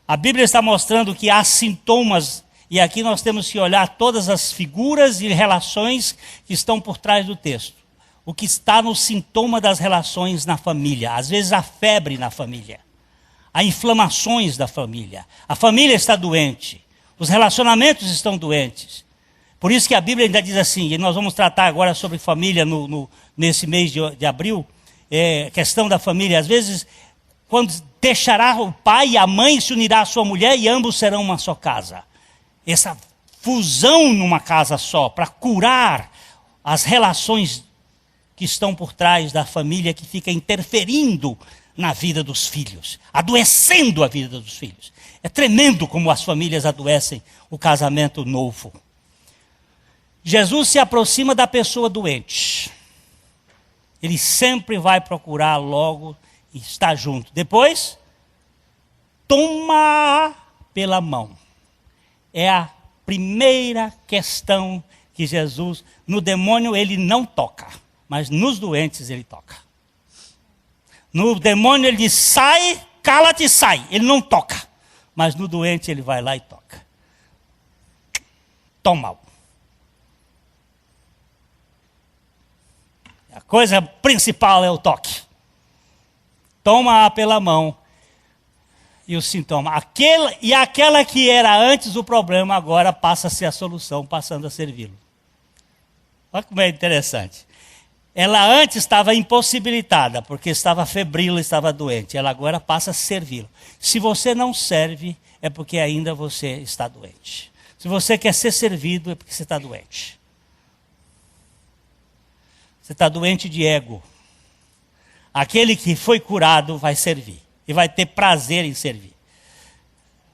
A Bíblia está mostrando que há sintomas, e aqui nós temos que olhar todas as figuras e relações que estão por trás do texto. O que está no sintoma das relações na família. Às vezes há febre na família. Há inflamações da família. A família está doente. Os relacionamentos estão doentes. Por isso que a Bíblia ainda diz assim, e nós vamos tratar agora sobre família nesse mês de abril, questão da família. Às vezes, quando deixará o pai e a mãe, se unirá à sua mulher e ambos serão uma só casa. Essa fusão numa casa só, para curar as relações que estão por trás da família, que fica interferindo na vida dos filhos, adoecendo a vida dos filhos. É tremendo como as famílias adoecem o casamento novo. Jesus se aproxima da pessoa doente. Ele sempre vai procurar logo e estar junto. Depois, toma pela mão. É a primeira questão que Jesus, no demônio ele não toca, mas nos doentes ele toca. No demônio ele diz, sai, cala-te e sai. Ele não toca, mas no doente ele vai lá e toca. Toma-o. A coisa principal é o toque. Toma-a pela mão. E o sintoma. Aquela que era antes o problema, agora passa a ser a solução, passando a servi-lo. Olha como é interessante. Ela antes estava impossibilitada, porque estava febril, estava doente. Ela agora passa a servi-lo. Se você não serve, é porque ainda você está doente. Se você quer ser servido, é porque você está doente. Você está doente de ego. Aquele que foi curado vai servir. E vai ter prazer em servir.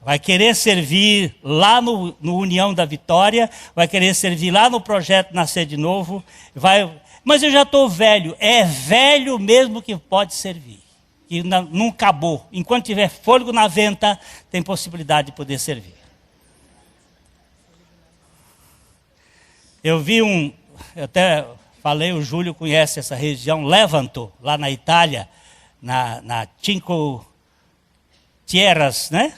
Vai querer servir lá no União da Vitória. Vai querer servir lá no Projeto Nascer de Novo. Mas eu já estou velho. É velho mesmo que pode servir. E não acabou. Enquanto tiver fôlego na venta, tem possibilidade de poder servir. Eu vi eu até falei, o Júlio conhece essa região, Levanto, lá na Itália, na Cinque Terras, né?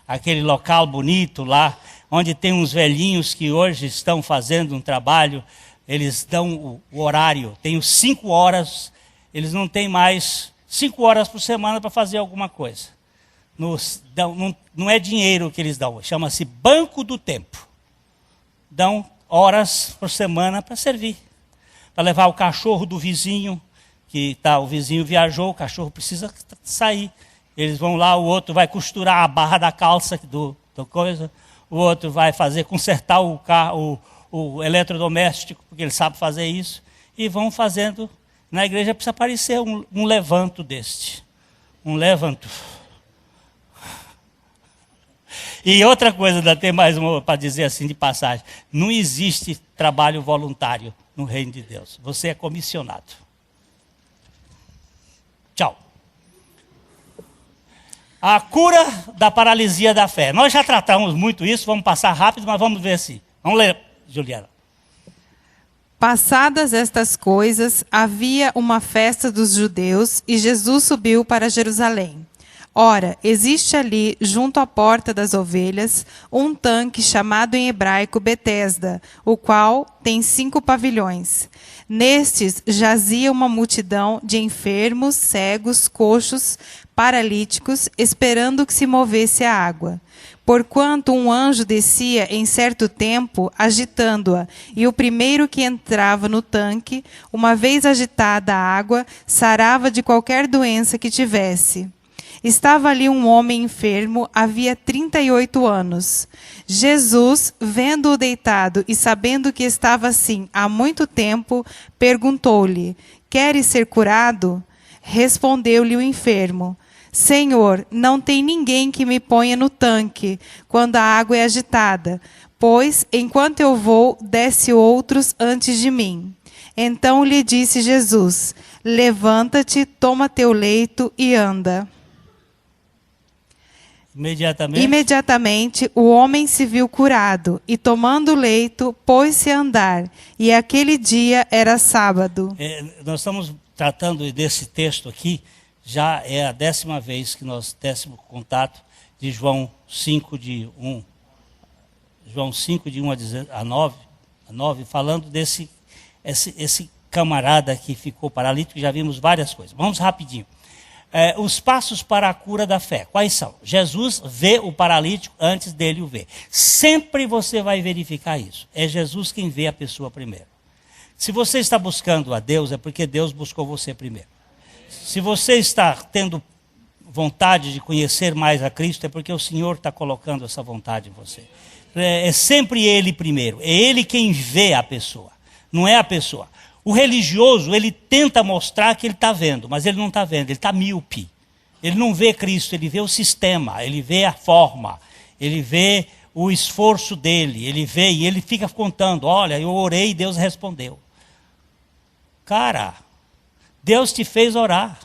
Aquele local bonito lá, onde tem uns velhinhos que hoje estão fazendo um trabalho, eles dão o horário, tem 5 horas, eles não têm mais 5 horas por semana para fazer alguma coisa. Não é dinheiro que eles dão, chama-se Banco do Tempo. Dão horas por semana para servir. Para levar o cachorro do vizinho, o vizinho viajou, o cachorro precisa sair. Eles vão lá, o outro vai costurar a barra da calça do coisa, o outro vai consertar o carro, o eletrodoméstico, porque ele sabe fazer isso, e vão fazendo. Na igreja precisa aparecer um levanto deste. Um levanto. E outra coisa, ainda tem mais uma para dizer assim de passagem. Não existe trabalho voluntário no reino de Deus. Você é comissionado. Tchau. A cura da paralisia da fé. Nós já tratamos muito isso, vamos passar rápido, mas vamos ver assim. Vamos ler, Juliana. Passadas estas coisas, havia uma festa dos judeus e Jesus subiu para Jerusalém. Ora, existe ali, junto à porta das ovelhas, um tanque chamado em hebraico Betesda, o qual tem 5 pavilhões. Nestes jazia uma multidão de enfermos, cegos, coxos, paralíticos, esperando que se movesse a água. Porquanto um anjo descia em certo tempo, agitando-a, e o primeiro que entrava no tanque, uma vez agitada a água, sarava de qualquer doença que tivesse. Estava ali um homem enfermo, havia 38 anos. Jesus, vendo-o deitado e sabendo que estava assim há muito tempo, perguntou-lhe: queres ser curado? Respondeu-lhe o enfermo: Senhor, não tem ninguém que me ponha no tanque quando a água é agitada, pois, enquanto eu vou, desce outros antes de mim. Então lhe disse Jesus: levanta-te, toma teu leito e anda. Imediatamente o homem se viu curado, e tomando o leito, pôs-se a andar. E aquele dia era sábado. Nós estamos tratando desse texto aqui, já é a 10ª vez que nós temos contato de João 5, de 1 a 9, falando desse esse camarada que ficou paralítico. Já vimos várias coisas. Vamos rapidinho. Os passos para a cura da fé, quais são? Jesus vê o paralítico antes dele o ver. Sempre você vai verificar isso. É Jesus quem vê a pessoa primeiro. Se você está buscando a Deus, é porque Deus buscou você primeiro. Se você está tendo vontade de conhecer mais a Cristo, é porque o Senhor está colocando essa vontade em você. É sempre Ele primeiro. É Ele quem vê a pessoa, não é a pessoa. O religioso, ele tenta mostrar que ele está vendo, mas ele não está vendo, ele está míope. Ele não vê Cristo, ele vê o sistema, ele vê a forma, ele vê o esforço dele, ele vê e ele fica contando: olha, eu orei e Deus respondeu. Cara, Deus te fez orar.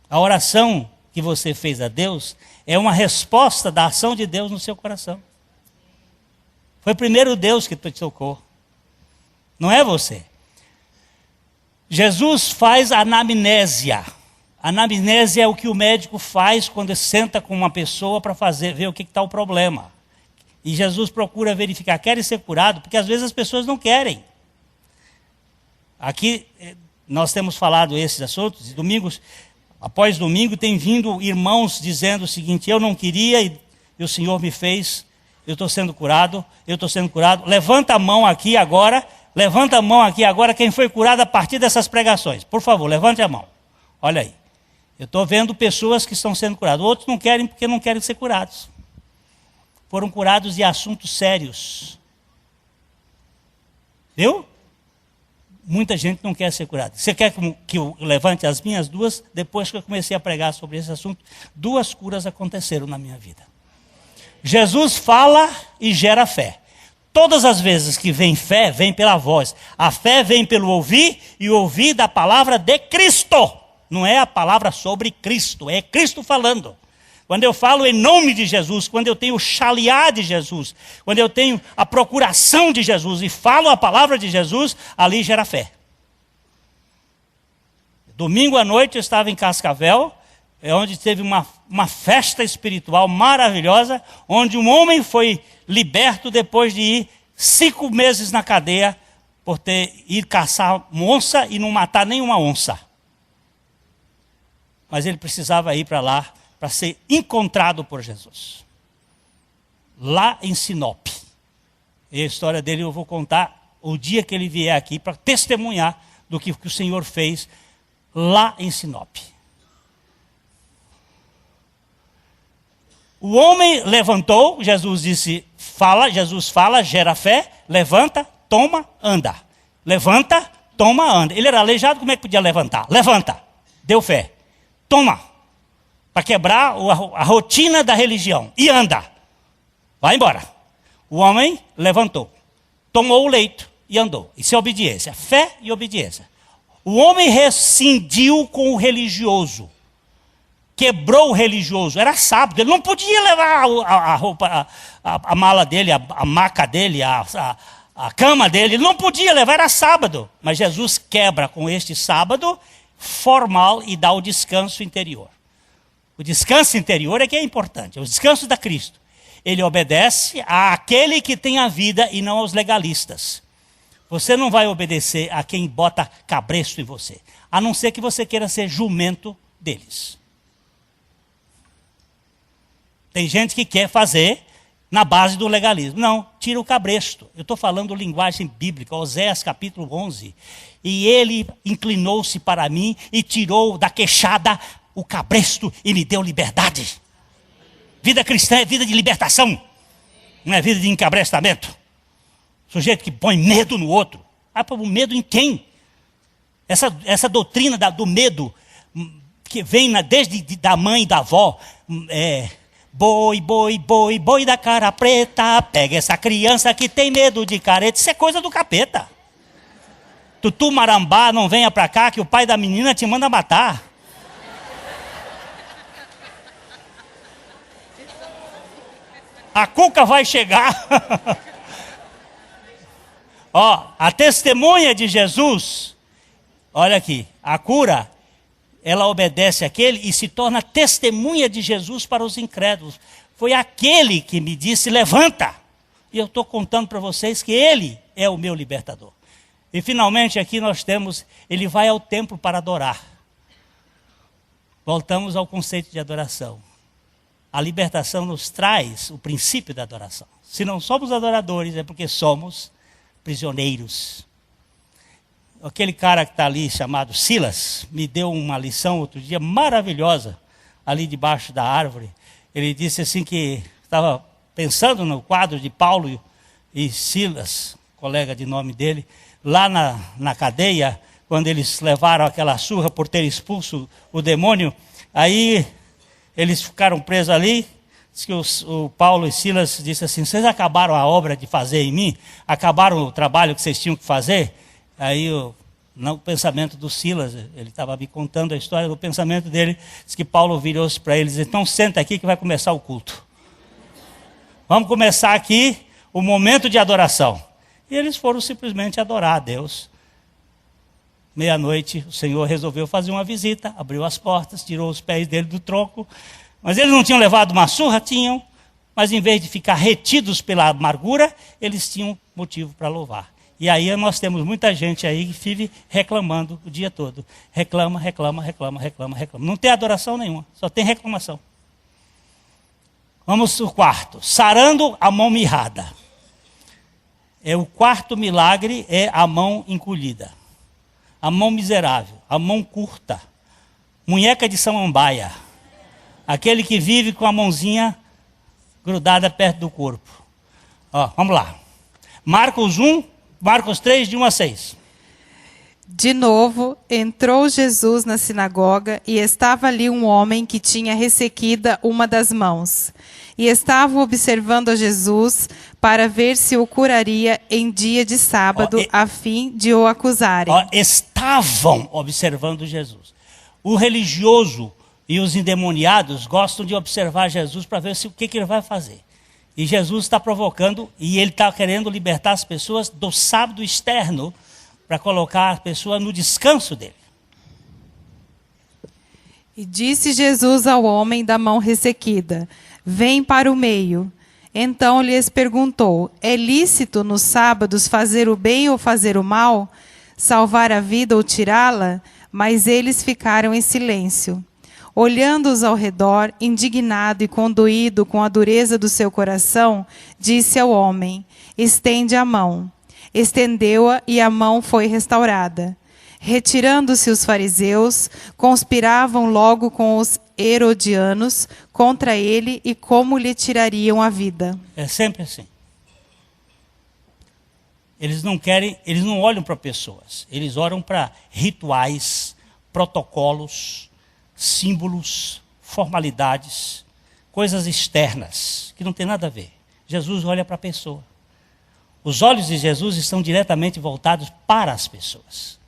A oração que você fez a Deus é uma resposta da ação de Deus no seu coração. Foi primeiro Deus que te tocou. Não é você. Jesus faz anamnésia. Anamnésia é o que o médico faz quando senta com uma pessoa para ver o que está o problema. E Jesus procura verificar: querem ser curado? Porque às vezes as pessoas não querem. Aqui nós temos falado esses assuntos, e domingos após domingo tem vindo irmãos dizendo o seguinte: eu não queria e o Senhor me fez, eu estou sendo curado, eu estou sendo curado. Levanta a mão aqui agora. Levanta a mão aqui agora quem foi curado a partir dessas pregações. Por favor, levante a mão. Olha aí. Eu estou vendo pessoas que estão sendo curadas. Outros não querem porque não querem ser curados. Foram curados de assuntos sérios. Viu? Muita gente não quer ser curada. Você quer que eu levante as minhas duas? Depois que eu comecei a pregar sobre esse assunto, 2 curas aconteceram na minha vida. Jesus fala e gera fé. Todas as vezes que vem fé, vem pela voz. A fé vem pelo ouvir, e ouvir da palavra de Cristo. Não é a palavra sobre Cristo, é Cristo falando. Quando eu falo em nome de Jesus, quando eu tenho o chalear de Jesus, quando eu tenho a procuração de Jesus e falo a palavra de Jesus, ali gera fé. Domingo à noite eu estava em Cascavel, onde teve uma festa espiritual maravilhosa, onde um homem foi liberto depois de ir 5 meses na cadeia por ir caçar onça e não matar nenhuma onça. Mas ele precisava ir para lá para ser encontrado por Jesus. Lá em Sinop. E a história dele eu vou contar o dia que ele vier aqui para testemunhar do que o Senhor fez lá em Sinop. O homem levantou, Jesus fala, gera fé, levanta, toma, anda. Levanta, toma, anda. Ele era aleijado, como é que podia levantar? Levanta, deu fé, toma, para quebrar a rotina da religião, e anda, vai embora. O homem levantou, tomou o leito e andou. Isso é obediência, fé e obediência. O homem rescindiu com o religioso. Quebrou o religioso, era sábado, ele não podia levar a roupa, a mala dele, a maca dele, a cama dele, ele não podia levar, era sábado. Mas Jesus quebra com este sábado formal e dá o descanso interior. O descanso interior é que é importante, é o descanso da Cristo. Ele obedece àquele que tem a vida e não aos legalistas. Você não vai obedecer a quem bota cabresto em você, a não ser que você queira ser jumento deles. Tem gente que quer fazer na base do legalismo. Não, tira o cabresto. Eu estou falando linguagem bíblica, Oséias capítulo 11. E ele inclinou-se para mim e tirou da queixada o cabresto e me deu liberdade. Vida cristã é vida de libertação, não é vida de encabrestamento. Sujeito que põe medo no outro. O medo em quem? Essa doutrina do medo, que vem desde da mãe e da avó, boi, boi, boi, boi da cara preta, pega essa criança que tem medo de careta. Isso é coisa do capeta. Tutu Marambá, não venha para cá que o pai da menina te manda matar. A cuca vai chegar. Ó, a testemunha de Jesus, olha aqui, a cura, ela obedece àquele e se torna testemunha de Jesus para os incrédulos. Foi aquele que me disse, levanta. E eu estou contando para vocês que ele é o meu libertador. E finalmente aqui nós temos, ele vai ao templo para adorar. Voltamos ao conceito de adoração. A libertação nos traz o princípio da adoração. Se não somos adoradores, é porque somos prisioneiros. Aquele cara que está ali, chamado Silas, me deu uma lição outro dia maravilhosa, ali debaixo da árvore. Ele disse assim que estava pensando no quadro de Paulo e Silas, colega de nome dele, lá na cadeia, quando eles levaram aquela surra por ter expulso o demônio, aí eles ficaram presos ali. Diz que o Paulo e Silas disse assim, vocês acabaram a obra de fazer em mim? Acabaram o trabalho que vocês tinham que fazer? Aí o pensamento do Silas, ele estava me contando a história do pensamento dele, diz que Paulo virou-se para ele e disse, então senta aqui que vai começar o culto. Vamos começar aqui o momento de adoração. E eles foram simplesmente adorar a Deus. Meia-noite, o Senhor resolveu fazer uma visita, abriu as portas, tirou os pés dele do tronco. Mas eles não tinham levado uma surra? Tinham. Mas em vez de ficar retidos pela amargura, eles tinham motivo para louvar. E aí nós temos muita gente aí que vive reclamando o dia todo. Reclama, reclama, reclama, reclama, reclama. Não tem adoração nenhuma, só tem reclamação. Vamos ao quarto. Sarando a mão mirrada. O quarto milagre é a mão encolhida. A mão miserável, a mão curta. Munheca de samambaia. Aquele que vive com a mãozinha grudada perto do corpo. Ó, vamos lá. Marcos 3, de 1 a 6. De novo, entrou Jesus na sinagoga e estava ali um homem que tinha ressequida uma das mãos. E estavam observando a Jesus para ver se o curaria em dia de sábado, a fim de o acusarem. Estavam observando Jesus. O religioso e os endemoniados gostam de observar Jesus para ver o que ele vai fazer. E Jesus está provocando e ele está querendo libertar as pessoas do sábado externo para colocar a pessoa no descanso dele. E disse Jesus ao homem da mão ressequida, vem para o meio. Então lhes perguntou, é lícito nos sábados fazer o bem ou fazer o mal? Salvar a vida ou tirá-la? Mas eles ficaram em silêncio. Olhando-os ao redor, indignado e condoído com a dureza do seu coração, disse ao homem, estende a mão. Estendeu-a e a mão foi restaurada. Retirando-se os fariseus, conspiravam logo com os herodianos contra ele e como lhe tirariam a vida. É sempre assim. Eles não olham para pessoas, eles olham para rituais, protocolos, símbolos, formalidades, coisas externas, que não tem nada a ver. Jesus olha para a pessoa. Os olhos de Jesus estão diretamente voltados para as pessoas.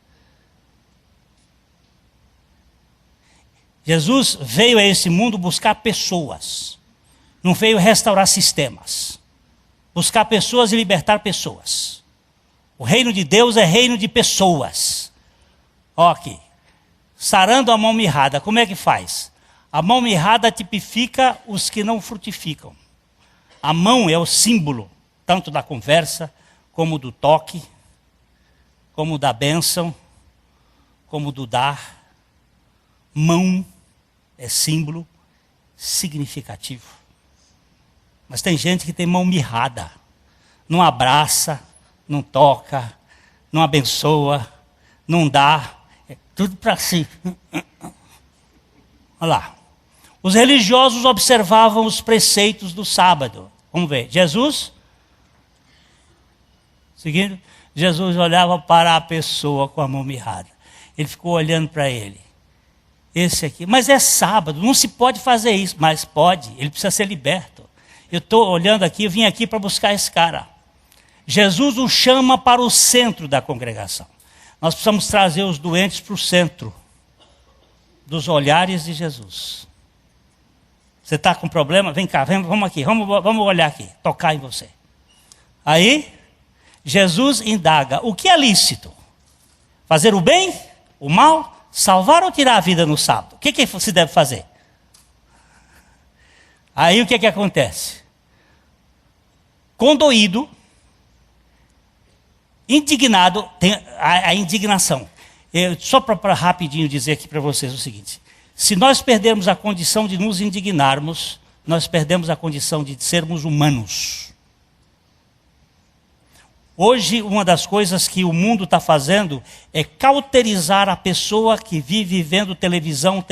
Jesus veio a esse mundo buscar pessoas. Não veio restaurar sistemas. Buscar pessoas e libertar pessoas. O reino de Deus é reino de pessoas. Ó aqui. Sarando a mão mirrada. Como é que faz? A mão mirrada tipifica os que não frutificam. A mão é o símbolo, tanto da conversa, como do toque, como da bênção, como do dar. Mão é símbolo significativo. Mas tem gente que tem mão mirrada. Não abraça, não toca, não abençoa, não dá. É tudo para si. Olha lá. Os religiosos observavam os preceitos do sábado. Vamos ver. Seguindo, Jesus olhava para a pessoa com a mão mirrada. Ele ficou olhando para ele. Esse aqui. Mas é sábado, não se pode fazer isso. Mas pode, ele precisa ser liberto. Eu estou olhando aqui, eu vim aqui para buscar esse cara. Jesus o chama para o centro da congregação. Nós precisamos trazer os doentes para o centro dos olhares de Jesus. Você está com problema? Vem cá, vamos aqui, vamos olhar aqui, tocar em você. Aí, Jesus indaga, o que é lícito? Fazer o bem, o mal, salvar ou tirar a vida no sábado? O que se deve fazer? Aí o que acontece? Condoído, indignado, tem a indignação. Só para rapidinho dizer aqui para vocês o seguinte: se nós perdermos a condição de nos indignarmos, nós perdemos a condição de sermos humanos. Hoje, uma das coisas que o mundo está fazendo é cauterizar a pessoa que vive vendo televisão.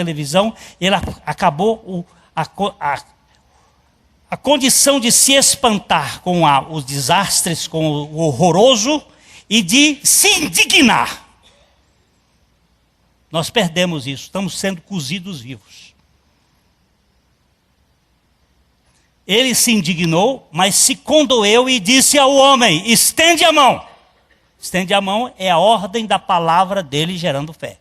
Ele acabou a condição de se espantar com os desastres, com o horroroso e de se indignar. Nós perdemos isso, estamos sendo cozidos vivos. Ele se indignou, mas se condoeu e disse ao homem, estende a mão. Estende a mão é a ordem da palavra dele gerando fé.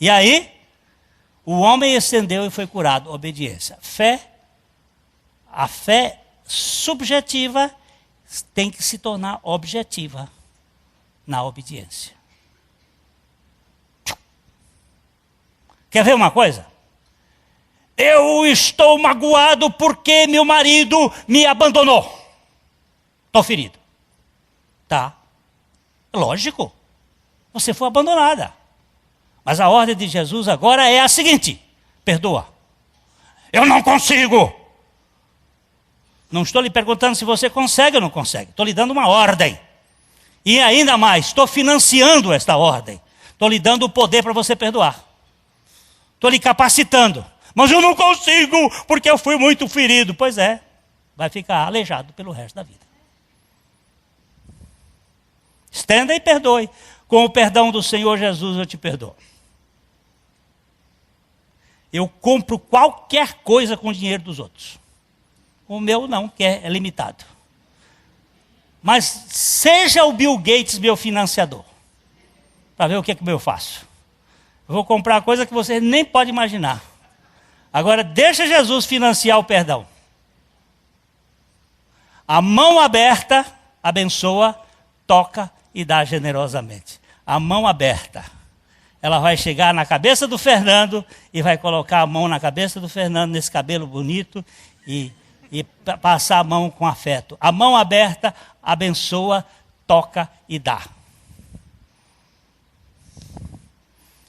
E aí, o homem estendeu e foi curado. Obediência. A fé subjetiva tem que se tornar objetiva na obediência. Quer ver uma coisa? Eu estou magoado porque meu marido me abandonou. Estou ferido. Tá. Lógico. Você foi abandonada. Mas a ordem de Jesus agora é a seguinte: perdoa. Eu não consigo. Não estou lhe perguntando se você consegue ou não consegue. Estou lhe dando uma ordem. E ainda mais, estou financiando esta ordem. Estou lhe dando o poder para você perdoar. Estou lhe capacitando. Mas eu não consigo, porque eu fui muito ferido. Pois é, vai ficar aleijado pelo resto da vida. Estenda e perdoe. Com o perdão do Senhor Jesus eu te perdoo. Eu compro qualquer coisa com o dinheiro dos outros. O meu não, que é limitado. Mas seja o Bill Gates meu financiador. Para ver o que eu faço. Eu vou comprar coisa que você nem pode imaginar. Agora, deixa Jesus financiar o perdão. A mão aberta abençoa, toca e dá generosamente. A mão aberta. Ela vai chegar na cabeça do Fernando e vai colocar a mão na cabeça do Fernando, nesse cabelo bonito, e passar a mão com afeto. A mão aberta abençoa, toca e dá.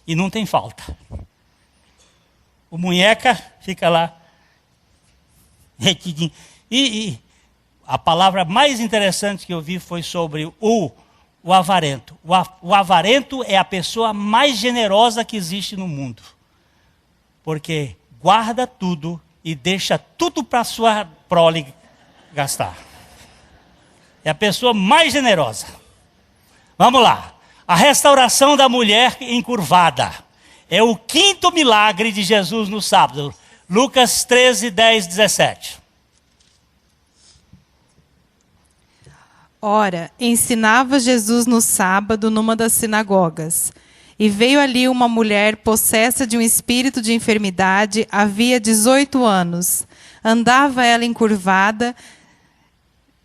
E não tem falta. O munheca fica lá retidinho. E a palavra mais interessante que eu vi foi sobre o avarento. O avarento é a pessoa mais generosa que existe no mundo. Porque guarda tudo e deixa tudo para sua prole gastar. É a pessoa mais generosa. Vamos lá. A restauração da mulher encurvada. É o quinto milagre de Jesus no sábado. Lucas 13, 10, 17. Ora, ensinava Jesus no sábado numa das sinagogas. E veio ali uma mulher possessa de um espírito de enfermidade, havia 18 anos. Andava ela encurvada,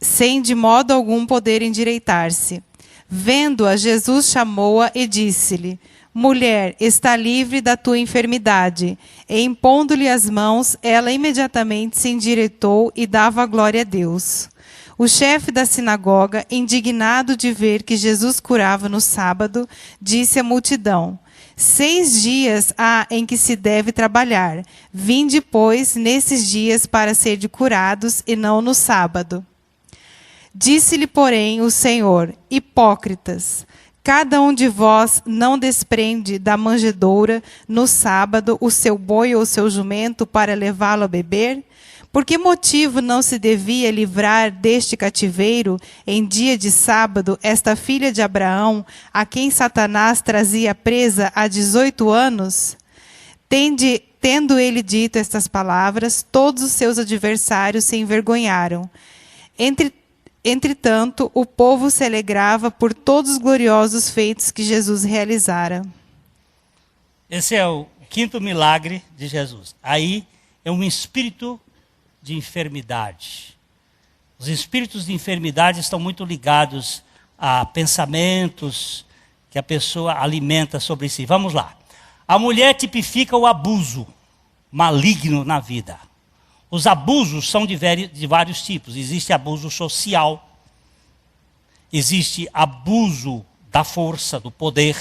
sem de modo algum poder endireitar-se. Vendo-a, Jesus chamou-a e disse-lhe: mulher, está livre da tua enfermidade. E impondo-lhe as mãos, ela imediatamente se endireitou e dava glória a Deus. O chefe da sinagoga, indignado de ver que Jesus curava no sábado, disse à multidão: 6 dias há em que se deve trabalhar. Vinde, pois, nesses dias para serdes curados, e não no sábado. Disse-lhe, porém, o Senhor: hipócritas, cada um de vós não desprende da manjedoura no sábado o seu boi ou o seu jumento para levá-lo a beber? Por que motivo não se devia livrar deste cativeiro, em dia de sábado, esta filha de Abraão, a quem Satanás trazia presa há 18 anos? Tendo ele dito estas palavras, todos os seus adversários se envergonharam. Entretanto, o povo se alegrava por todos os gloriosos feitos que Jesus realizara. Esse é o quinto milagre de Jesus. Aí é um espírito de enfermidade. Os espíritos de enfermidade estão muito ligados a pensamentos que a pessoa alimenta sobre si. Vamos lá. A mulher tipifica o abuso maligno na vida. Os abusos são de vários tipos. Existe abuso social, existe abuso da força, do poder,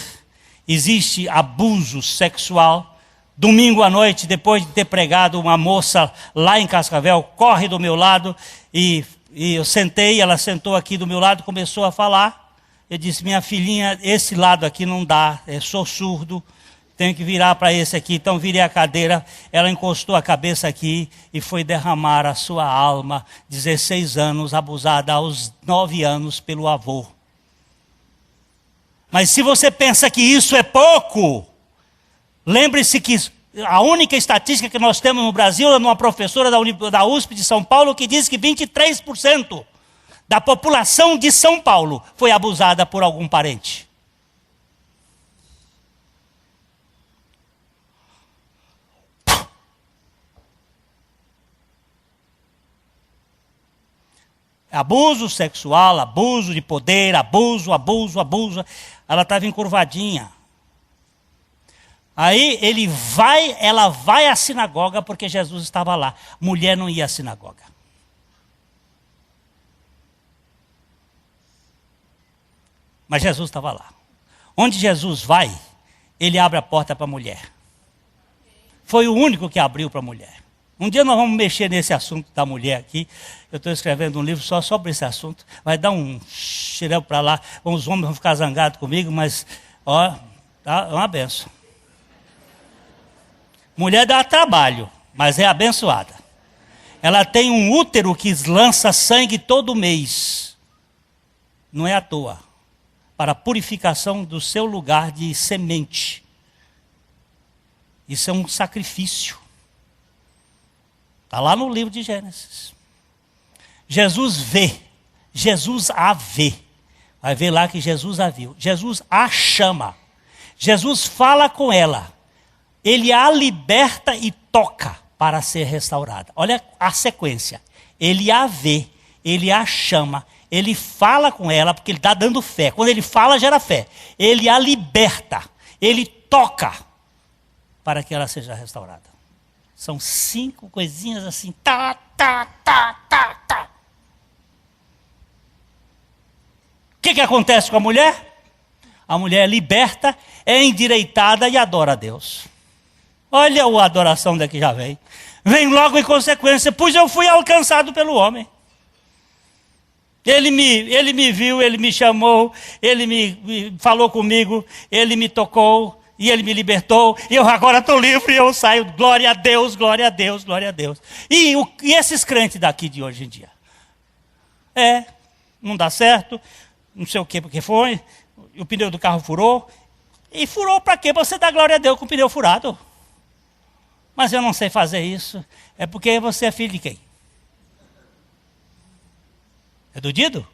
existe abuso sexual. Domingo à noite, depois de ter pregado, uma moça lá em Cascavel corre do meu lado e eu sentei, ela sentou aqui do meu lado, começou a falar. Eu disse: minha filhinha, esse lado aqui não dá, eu sou surdo, tenho que virar para esse aqui. Então virei a cadeira, ela encostou a cabeça aqui e foi derramar a sua alma. 16 anos, abusada aos 9 anos pelo avô. Mas se você pensa que isso é pouco, lembre-se que a única estatística que nós temos no Brasil é uma professora da USP de São Paulo que diz que 23% da população de São Paulo foi abusada por algum parente. Abuso sexual, abuso de poder, abuso. Ela estava encurvadinha. Aí ela vai à sinagoga porque Jesus estava lá. Mulher não ia à sinagoga. Mas Jesus estava lá. Onde Jesus vai, ele abre a porta para a mulher. Foi o único que abriu para a mulher. Um dia nós vamos mexer nesse assunto da mulher aqui. Eu estou escrevendo um livro só sobre esse assunto. Vai dar um xereu para lá. Os homens vão ficar zangados comigo, mas ó, tá, é uma benção. Mulher dá trabalho, mas é abençoada. Ela tem um útero que lança sangue todo mês. Não é à toa. Para a purificação do seu lugar de semente. Isso é um sacrifício. Está lá no livro de Gênesis. Jesus vê. Jesus a vê. Vai ver lá que Jesus a viu. Jesus a chama. Jesus fala com ela. Ele a liberta e toca para ser restaurada. Olha a sequência. Ele a vê. Ele a chama. Ele fala com ela porque ele está dando fé. Quando ele fala, gera fé. Ele a liberta. Ele toca para que ela seja restaurada. São 5 coisinhas assim. Tá. O que acontece com a mulher? A mulher é liberta, é endireitada e adora a Deus. Olha a adoração daqui já vem. Vem logo em consequência, pois eu fui alcançado pelo homem. Ele me viu, ele me chamou, ele me falou comigo, ele me tocou. E ele me libertou, e eu agora estou livre, e eu saio, glória a Deus, glória a Deus, glória a Deus. E esses crentes daqui de hoje em dia? Não dá certo, não sei o que porque foi, o pneu do carro furou. E furou para quê? Você dá glória a Deus com o pneu furado. Mas eu não sei fazer isso. É porque você é filho de quem? É do Dido?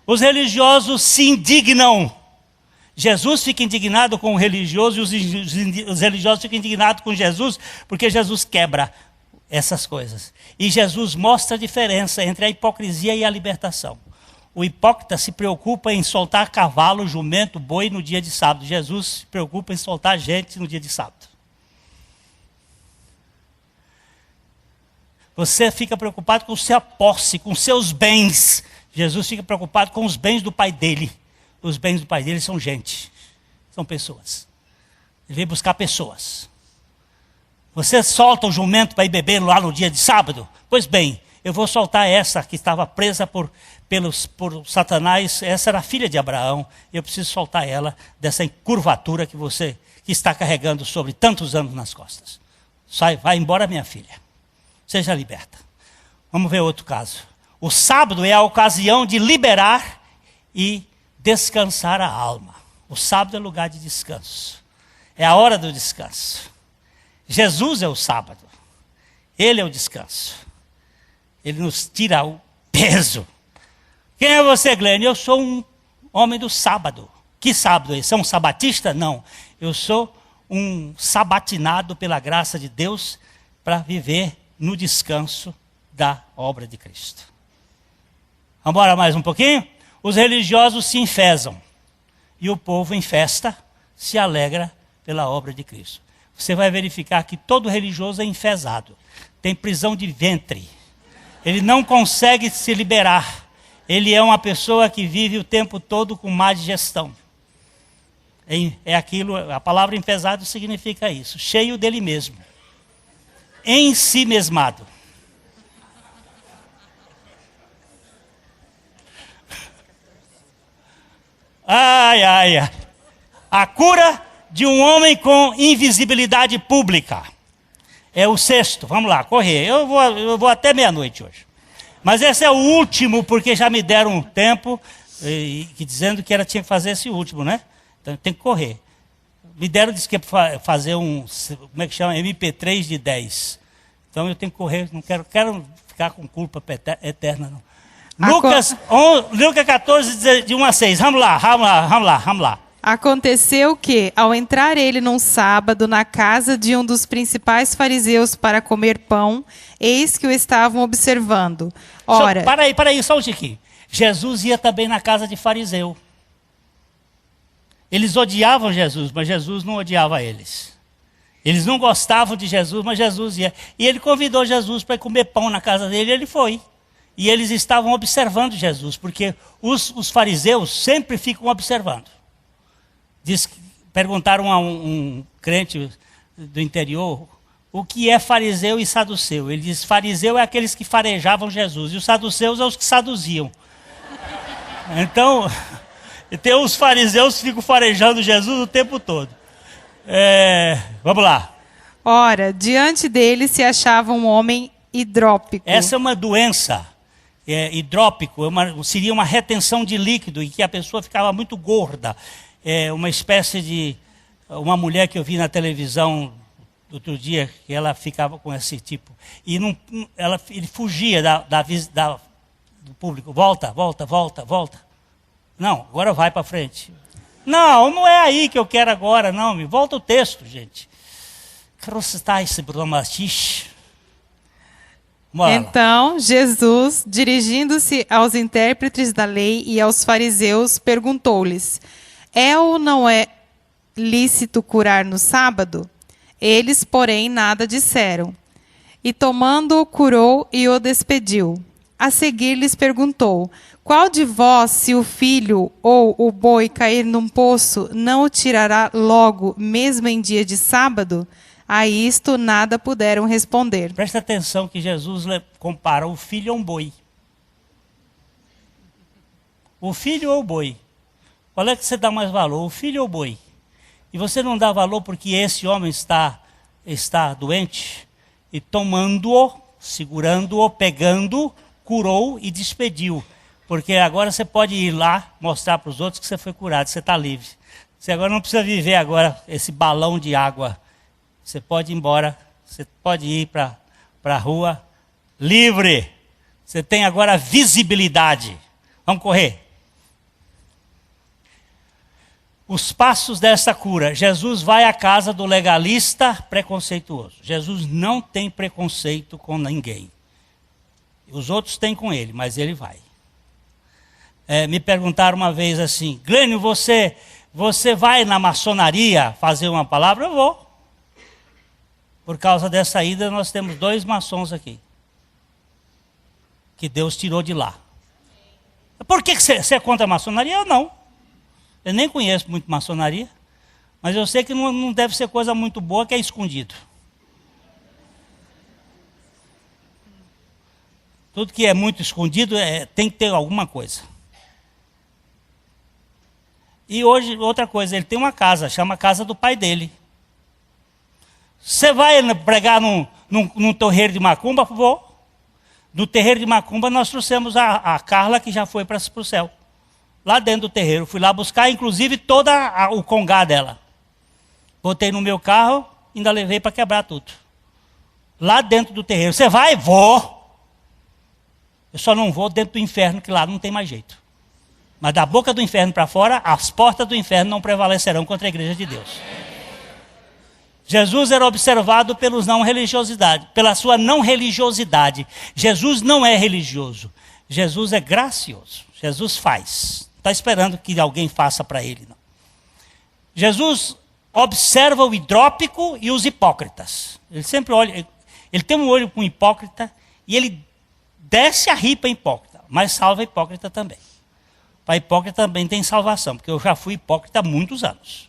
Os religiosos se indignam. Jesus fica indignado com o religioso e os religiosos ficam indignados com Jesus, porque Jesus quebra essas coisas. E Jesus mostra a diferença entre a hipocrisia e a libertação. O hipócrita se preocupa em soltar cavalo, jumento, boi no dia de sábado. Jesus se preocupa em soltar gente no dia de sábado. Você fica preocupado com sua posse, com seus bens. Jesus fica preocupado com os bens do pai dele. Os bens do pai dele são gente, são pessoas. Ele veio buscar pessoas. Você solta o jumento para ir beber lá no dia de sábado? Pois bem, eu vou soltar essa que estava presa por Satanás. Essa era a filha de Abraão. Eu preciso soltar ela dessa encurvatura que você está carregando sobre tantos anos nas costas. Vai embora, minha filha. Seja liberta. Vamos ver outro caso. O sábado é a ocasião de liberar e descansar a alma. O sábado é lugar de descanso. É a hora do descanso. Jesus é o sábado. Ele é o descanso. Ele nos tira o peso. Quem é você, Glenn? Eu sou um homem do sábado. Que sábado? Você é um sabatista? Não. Eu sou um sabatinado pela graça de Deus para viver no descanso da obra de Cristo. Vamos embora mais um pouquinho? Os religiosos se enfesam e o povo em festa se alegra pela obra de Cristo. Você vai verificar que todo religioso é enfesado. Tem prisão de ventre. Ele não consegue se liberar. Ele é uma pessoa que vive o tempo todo com má digestão. É aquilo, a palavra enfesado significa isso. Cheio dele mesmo. Em si mesmado. Ai, ai, ai. A cura de um homem com invisibilidade pública. É o sexto. Vamos lá, correr. Eu vou até meia-noite hoje. Mas esse é o último, porque já me deram um tempo dizendo que tinha que fazer esse último, né? Então tem que correr. Me deram, disse que fazer um, como é que chama? MP3 de 10. Então eu tenho que correr, não quero ficar com culpa eterna, não. Lucas 14, de 1 a 6. Vamos lá. Aconteceu que, ao entrar ele num sábado na casa de um dos principais fariseus para comer pão, eis que o estavam observando. Ora, para aí, só um tiquinho. Jesus ia também na casa de fariseu. Eles odiavam Jesus, mas Jesus não odiava eles. Eles não gostavam de Jesus, mas Jesus ia. E ele convidou Jesus para comer pão na casa dele, e ele foi. E eles estavam observando Jesus, porque os fariseus sempre ficam observando. Perguntaram a um crente do interior o que é fariseu e saduceu. Ele diz: fariseu é aqueles que farejavam Jesus, e os saduceus é os que saduziam. Então, tem os fariseus que ficam farejando Jesus o tempo todo. Vamos lá. Ora, diante dele se achava um homem hidrópico. Essa é uma doença. Hidrópico seria uma retenção de líquido em que a pessoa ficava muito gorda. Uma espécie de... Uma mulher que eu vi na televisão outro dia, que ela ficava com esse tipo. E ele fugia do público. Volta. Não, agora vai para frente. Não é aí que eu quero agora, não. Me volta o texto, gente. Então, Jesus, dirigindo-se aos intérpretes da lei e aos fariseus, perguntou-lhes: é ou não é lícito curar no sábado? Eles, porém, nada disseram. E tomando-o, curou e o despediu. A seguir lhes perguntou: qual de vós, se o filho ou o boi cair num poço, não o tirará logo, mesmo em dia de sábado? A isto nada puderam responder. Presta atenção que Jesus compara o filho a um boi. O filho ou o boi? Qual é que você dá mais valor, o filho ou o boi? E você não dá valor porque esse homem está doente, e tomando-o, segurando-o, pegando, curou e despediu. Porque agora você pode ir lá, mostrar para os outros que você foi curado, você está livre. Você agora não precisa viver agora esse balão de água. Você pode ir embora, você pode ir para a rua livre. Você tem agora visibilidade. Vamos correr. Os passos dessa cura. Jesus vai à casa do legalista preconceituoso. Jesus não tem preconceito com ninguém. Os outros têm com ele, mas ele vai. Me perguntaram uma vez assim: Glênio, você vai na maçonaria fazer uma palavra? Eu vou. Por causa dessa ida, nós temos 2 maçons aqui. Que Deus tirou de lá. Por que você é contra a maçonaria? Eu não. Eu nem conheço muito maçonaria. Mas eu sei que não deve ser coisa muito boa, que é escondido. Tudo que é muito escondido tem que ter alguma coisa. E hoje, outra coisa, ele tem uma casa, chama a casa do pai dele. Você vai pregar num terreiro de macumba? Vou. No terreiro de macumba nós trouxemos a Carla, que já foi para o céu. Lá dentro do terreiro. Fui lá buscar, inclusive, todo o congá dela. Botei no meu carro, ainda levei para quebrar tudo. Lá dentro do terreiro. Você vai? Vou. Eu só não vou dentro do inferno, que lá não tem mais jeito. Mas da boca do inferno para fora, as portas do inferno não prevalecerão contra a igreja de Deus. Jesus era observado pela sua não religiosidade. Jesus não é religioso. Jesus é gracioso. Jesus faz. Não está esperando que alguém faça para ele, não. Jesus observa o hidrópico e os hipócritas. Ele sempre olha, ele tem um olho com o hipócrita e ele desce a ripa hipócrita, mas salva a hipócrita também. Para hipócrita também tem salvação, porque eu já fui hipócrita há muitos anos.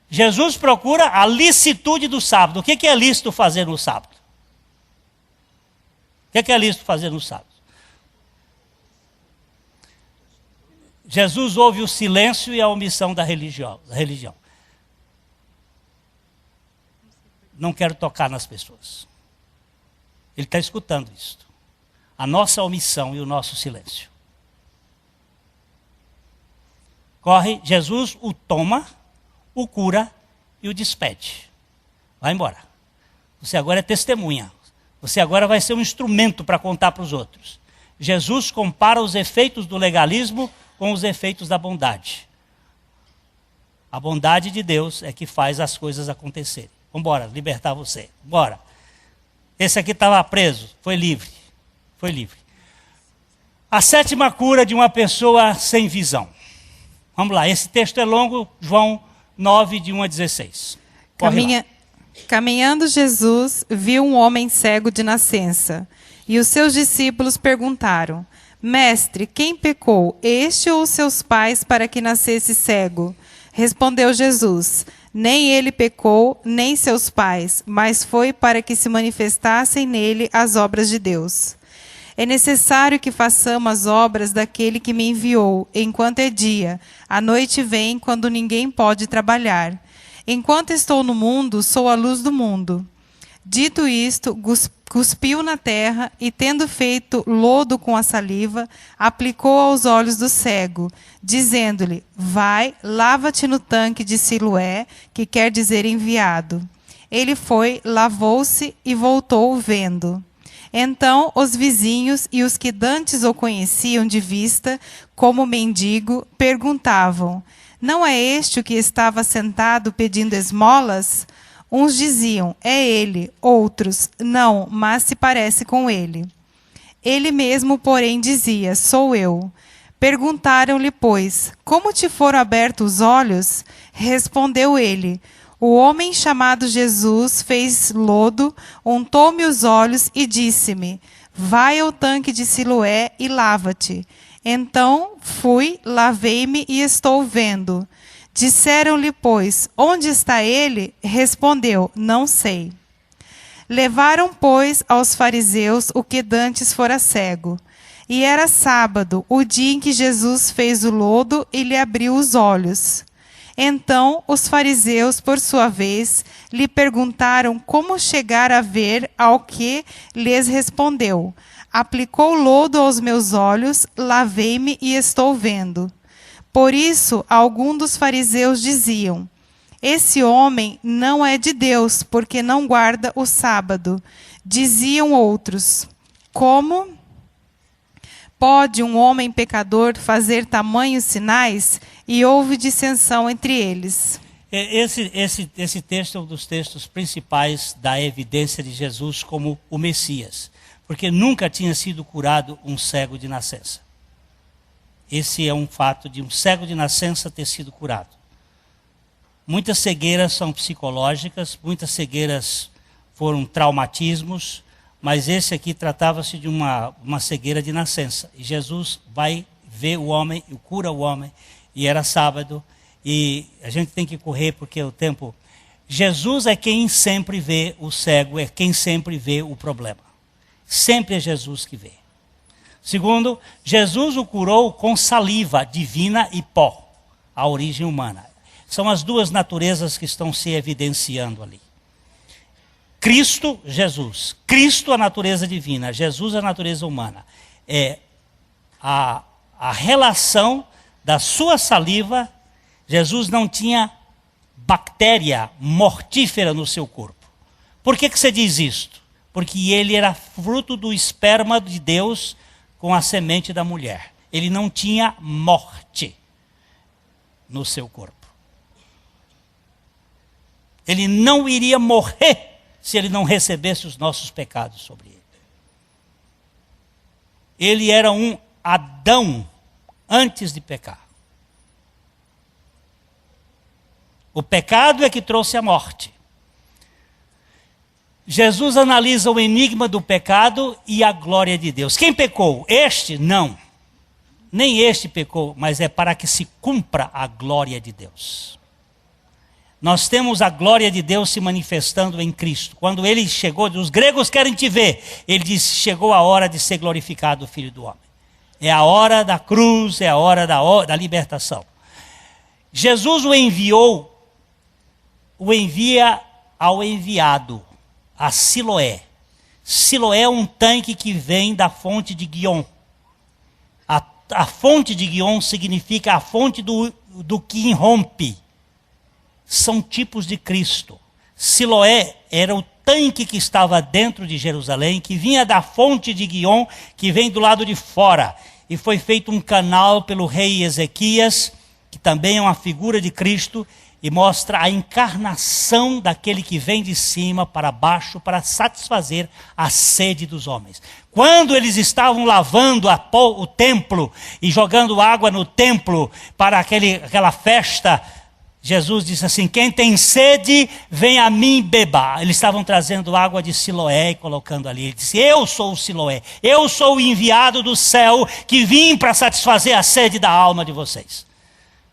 Jesus procura a licitude do sábado. O que é lícito fazer no sábado? O que é lícito fazer no sábado? Jesus ouve o silêncio e a omissão da religião. Não quero tocar nas pessoas. Ele está escutando isso. A nossa omissão e o nosso silêncio. Corre, Jesus o toma, o cura e o despede. Vai embora. Você agora é testemunha. Você agora vai ser um instrumento para contar para os outros. Jesus compara os efeitos do legalismo com os efeitos da bondade. A bondade de Deus é que faz as coisas acontecerem. Vamos embora, libertar você. Bora. Esse aqui estava preso, foi livre. Foi livre. A 7ª cura de uma pessoa sem visão. Vamos lá, esse texto é longo, João 9, de 1 a 16. Caminhando Jesus, viu um homem cego de nascença. E os seus discípulos perguntaram: Mestre, quem pecou, este ou seus pais, para que nascesse cego? Respondeu Jesus: Nem ele pecou, nem seus pais, mas foi para que se manifestassem nele as obras de Deus. É necessário que façamos as obras daquele que me enviou, enquanto é dia. A noite vem, quando ninguém pode trabalhar. Enquanto estou no mundo, sou a luz do mundo. Dito isto, cuspiu na terra e, tendo feito lodo com a saliva, aplicou aos olhos do cego, dizendo-lhe: Vai, lava-te no tanque de Siloé, que quer dizer enviado. Ele foi, lavou-se e voltou vendo. Então os vizinhos e os que dantes o conheciam de vista, como mendigo, perguntavam: Não é este o que estava sentado pedindo esmolas? Uns diziam: É ele. Outros: Não, mas se parece com ele. Ele mesmo, porém, dizia: Sou eu. Perguntaram-lhe, pois: Como te foram abertos os olhos? Respondeu ele: O homem chamado Jesus fez lodo, untou-me os olhos e disse-me: Vai ao tanque de Siloé e lava-te. Então fui, lavei-me e estou vendo. Disseram-lhe, pois: Onde está ele? Respondeu: Não sei. Levaram, pois, aos fariseus o que dantes fora cego. E era sábado, o dia em que Jesus fez o lodo e lhe abriu os olhos. Então os fariseus, por sua vez, lhe perguntaram como chegar a ver, ao que lhes respondeu: Aplicou lodo aos meus olhos, lavei-me e estou vendo. Por isso, alguns dos fariseus diziam: Esse homem não é de Deus, porque não guarda o sábado. Diziam outros: Como pode um homem pecador fazer tamanhos sinais? E houve dissensão entre eles. Esse texto é um dos textos principais da evidência de Jesus como o Messias, porque nunca tinha sido curado um cego de nascença. Esse é um fato de um cego de nascença ter sido curado. Muitas cegueiras são psicológicas, muitas cegueiras foram traumatismos, mas esse aqui tratava-se de uma cegueira de nascença. E Jesus vai ver o homem, e cura o homem, e era sábado, e a gente tem que correr porque o tempo... Jesus é quem sempre vê o cego, é quem sempre vê o problema. Sempre é Jesus que vê. Segundo, Jesus o curou com saliva divina e pó, a origem humana. São as duas naturezas que estão se evidenciando ali. Cristo, Jesus. Cristo, a natureza divina. Jesus, a natureza humana. É a relação da sua saliva. Jesus não tinha bactéria mortífera no seu corpo. Por que você diz isto? porque ele era fruto do esperma de Deus com a semente da mulher. Ele não tinha morte no seu corpo. Ele não iria morrer se ele não recebesse os nossos pecados sobre ele. Ele era um Adão antes de pecar. O pecado é que trouxe a morte. Jesus analisa o enigma do pecado e a glória de Deus. Quem pecou? Este? Não. Nem este pecou, mas é para que se cumpra a glória de Deus. Nós temos a glória de Deus se manifestando em Cristo. Quando ele chegou, os gregos querem te ver. Ele disse, chegou a hora de ser glorificado o Filho do Homem. É a hora da cruz, é a hora da libertação. Jesus o envia ao enviado, a Siloé. Siloé é um tanque que vem da fonte de Guion. A fonte de Guion significa a fonte do que irrompe. São tipos de Cristo. Siloé era o tanque que estava dentro de Jerusalém, que vinha da fonte de Guion, que vem do lado de fora. E foi feito um canal pelo rei Ezequias, que também é uma figura de Cristo, e mostra a encarnação daquele que vem de cima para baixo para satisfazer a sede dos homens. Quando eles estavam lavando o templo e jogando água no templo para aquela festa, Jesus disse assim, quem tem sede, vem a mim beba. Eles estavam trazendo água de Siloé e colocando ali. Ele disse, eu sou o Siloé, eu sou o enviado do céu que vim para satisfazer a sede da alma de vocês.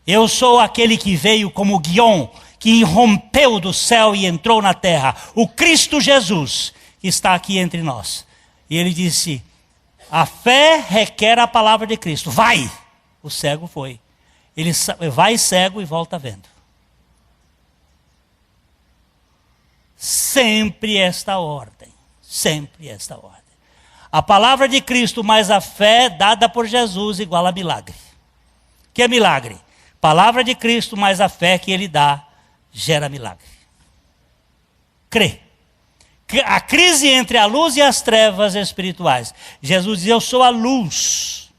Eu sou aquele que veio como Guion, que irrompeu do céu e entrou na terra. O Cristo Jesus, que está aqui entre nós. E ele disse, a fé requer a palavra de Cristo. Vai! O cego foi. Ele vai cego e volta vendo. Sempre esta ordem. Sempre esta ordem. A palavra de Cristo mais a fé dada por Jesus igual a milagre. Que é milagre? Palavra de Cristo mais a fé que ele dá gera milagre. Crê. A crise entre a luz e as trevas espirituais. Jesus diz, eu sou a luz.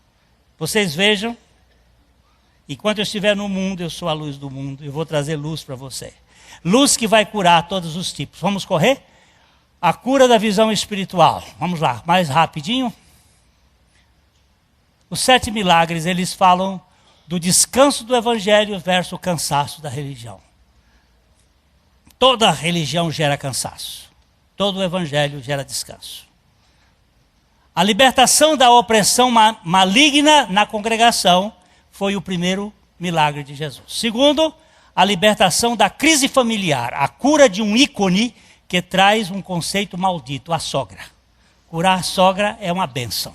Vocês vejam, enquanto eu estiver no mundo, eu sou a luz do mundo. Eu vou trazer luz para você. Luz que vai curar todos os tipos. Vamos correr? A cura da visão espiritual. Vamos lá, mais rapidinho. Os 7 milagres, eles falam do descanso do evangelho versus o cansaço da religião. Toda religião gera cansaço. Todo o evangelho gera descanso. A libertação da opressão maligna na congregação foi o primeiro milagre de Jesus. Segundo, a libertação da crise familiar, a cura de um ícone que traz um conceito maldito, a sogra. Curar a sogra é uma bênção.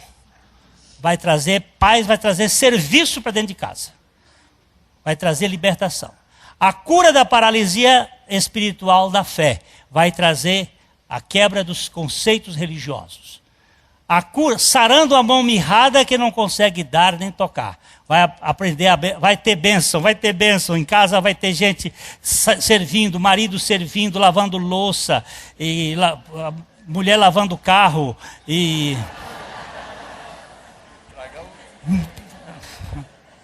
Vai trazer paz, vai trazer serviço para dentro de casa. Vai trazer libertação. A cura da paralisia espiritual da fé vai trazer a quebra dos conceitos religiosos. A cura, sarando a mão mirrada que não consegue dar nem tocar. Vai ter bênção. Em casa vai ter gente servindo, marido servindo, lavando louça, e mulher lavando carro, e...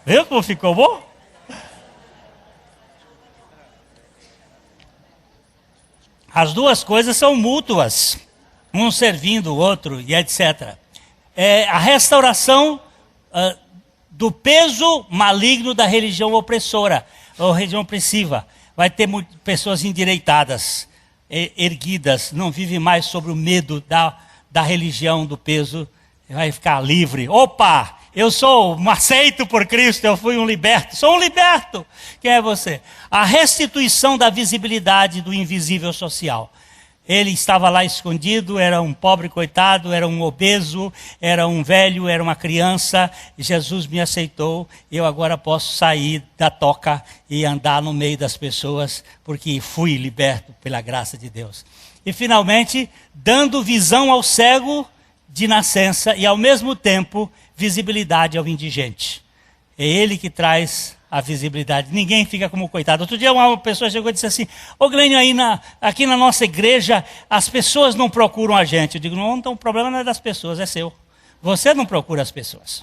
Viu como ficou bom? As duas coisas são mútuas, um servindo o outro e etc. A restauração do peso maligno da religião opressora, ou religião opressiva. Vai ter pessoas endireitadas, erguidas, não vivem mais sobre o medo da religião, do peso, vai ficar livre. Opa! Eu sou um aceito por Cristo, eu fui um liberto. Sou um liberto. Quem é você? A restituição da visibilidade do invisível social. Ele estava lá escondido, era um pobre coitado, era um obeso, era um velho, era uma criança. Jesus me aceitou, eu agora posso sair da toca e andar no meio das pessoas, porque fui liberto pela graça de Deus. E finalmente, dando visão ao cego de nascença e ao mesmo tempo visibilidade ao indigente. É ele que traz a visibilidade. Ninguém fica como coitado. Outro dia uma pessoa chegou e disse assim: ô Glênio, aqui na nossa igreja as pessoas não procuram a gente. Eu digo: não, então o problema não é das pessoas, é seu. Você não procura as pessoas.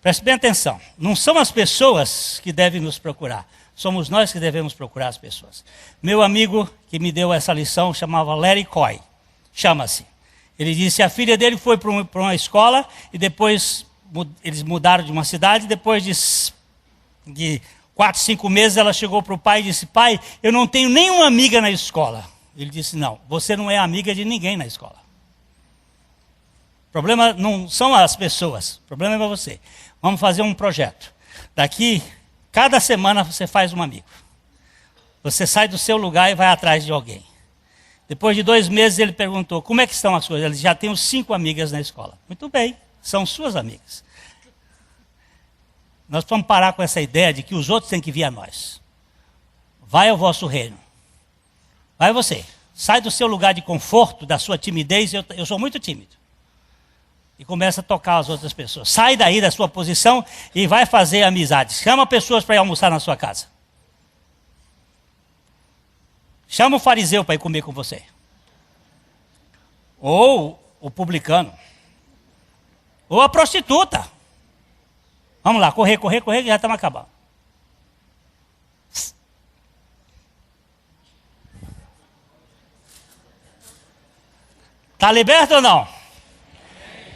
Preste bem atenção. Não são as pessoas que devem nos procurar. Somos nós que devemos procurar as pessoas. Meu amigo que me deu essa lição chamava Larry Coy. Chama-se. Ele disse: a filha dele foi para uma escola e depois eles mudaram de uma cidade. Depois de 4, 5 meses ela chegou para o pai e disse: pai, eu não tenho nenhuma amiga na escola. Ele disse: não, você não é amiga de ninguém na escola. O problema não são as pessoas, o problema é você. Vamos fazer um projeto. Daqui, cada semana você faz um amigo. Você sai do seu lugar e vai atrás de alguém. Depois de 2 meses ele perguntou: como é que estão as coisas? Ele: já tenho 5 amigas na escola. Muito bem, são suas amigas. Nós vamos parar com essa ideia de que os outros têm que vir a nós. Vai ao vosso reino. Vai você. Sai do seu lugar de conforto, da sua timidez. Eu sou muito tímido. E começa a tocar as outras pessoas. Sai daí da sua posição e vai fazer amizades. Chama pessoas para ir almoçar na sua casa. Chama o fariseu para ir comer com você. Ou o publicano. Ou a prostituta. Vamos lá, correr, que já estamos acabando. Está liberto ou não?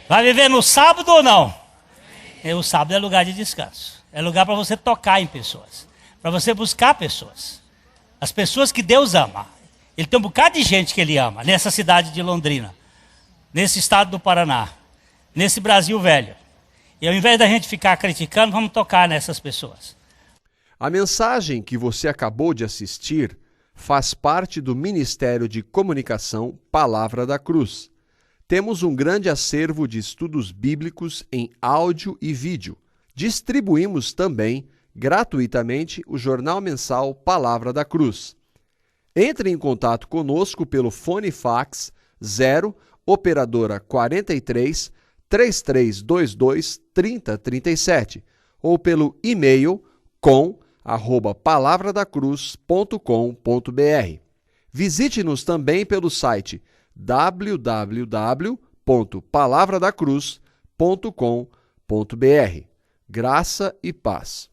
Vai viver no sábado ou não? O sábado é lugar de descanso. É lugar para você tocar em pessoas. Para você buscar pessoas. As pessoas que Deus ama. Ele tem um bocado de gente que ele ama. Nessa cidade de Londrina. Nesse estado do Paraná. Nesse Brasil velho. E ao invés da gente ficar criticando, vamos tocar nessas pessoas. A mensagem que você acabou de assistir faz parte do Ministério de Comunicação Palavra da Cruz. Temos um grande acervo de estudos bíblicos em áudio e vídeo. Distribuímos também, gratuitamente, o jornal mensal Palavra da Cruz. Entre em contato conosco pelo fone fax 0 operadora 43 3322 3037 ou pelo e-mail com@palavradacruz.com.br. Visite-nos também pelo site www.palavradacruz.com.br. Graça e paz.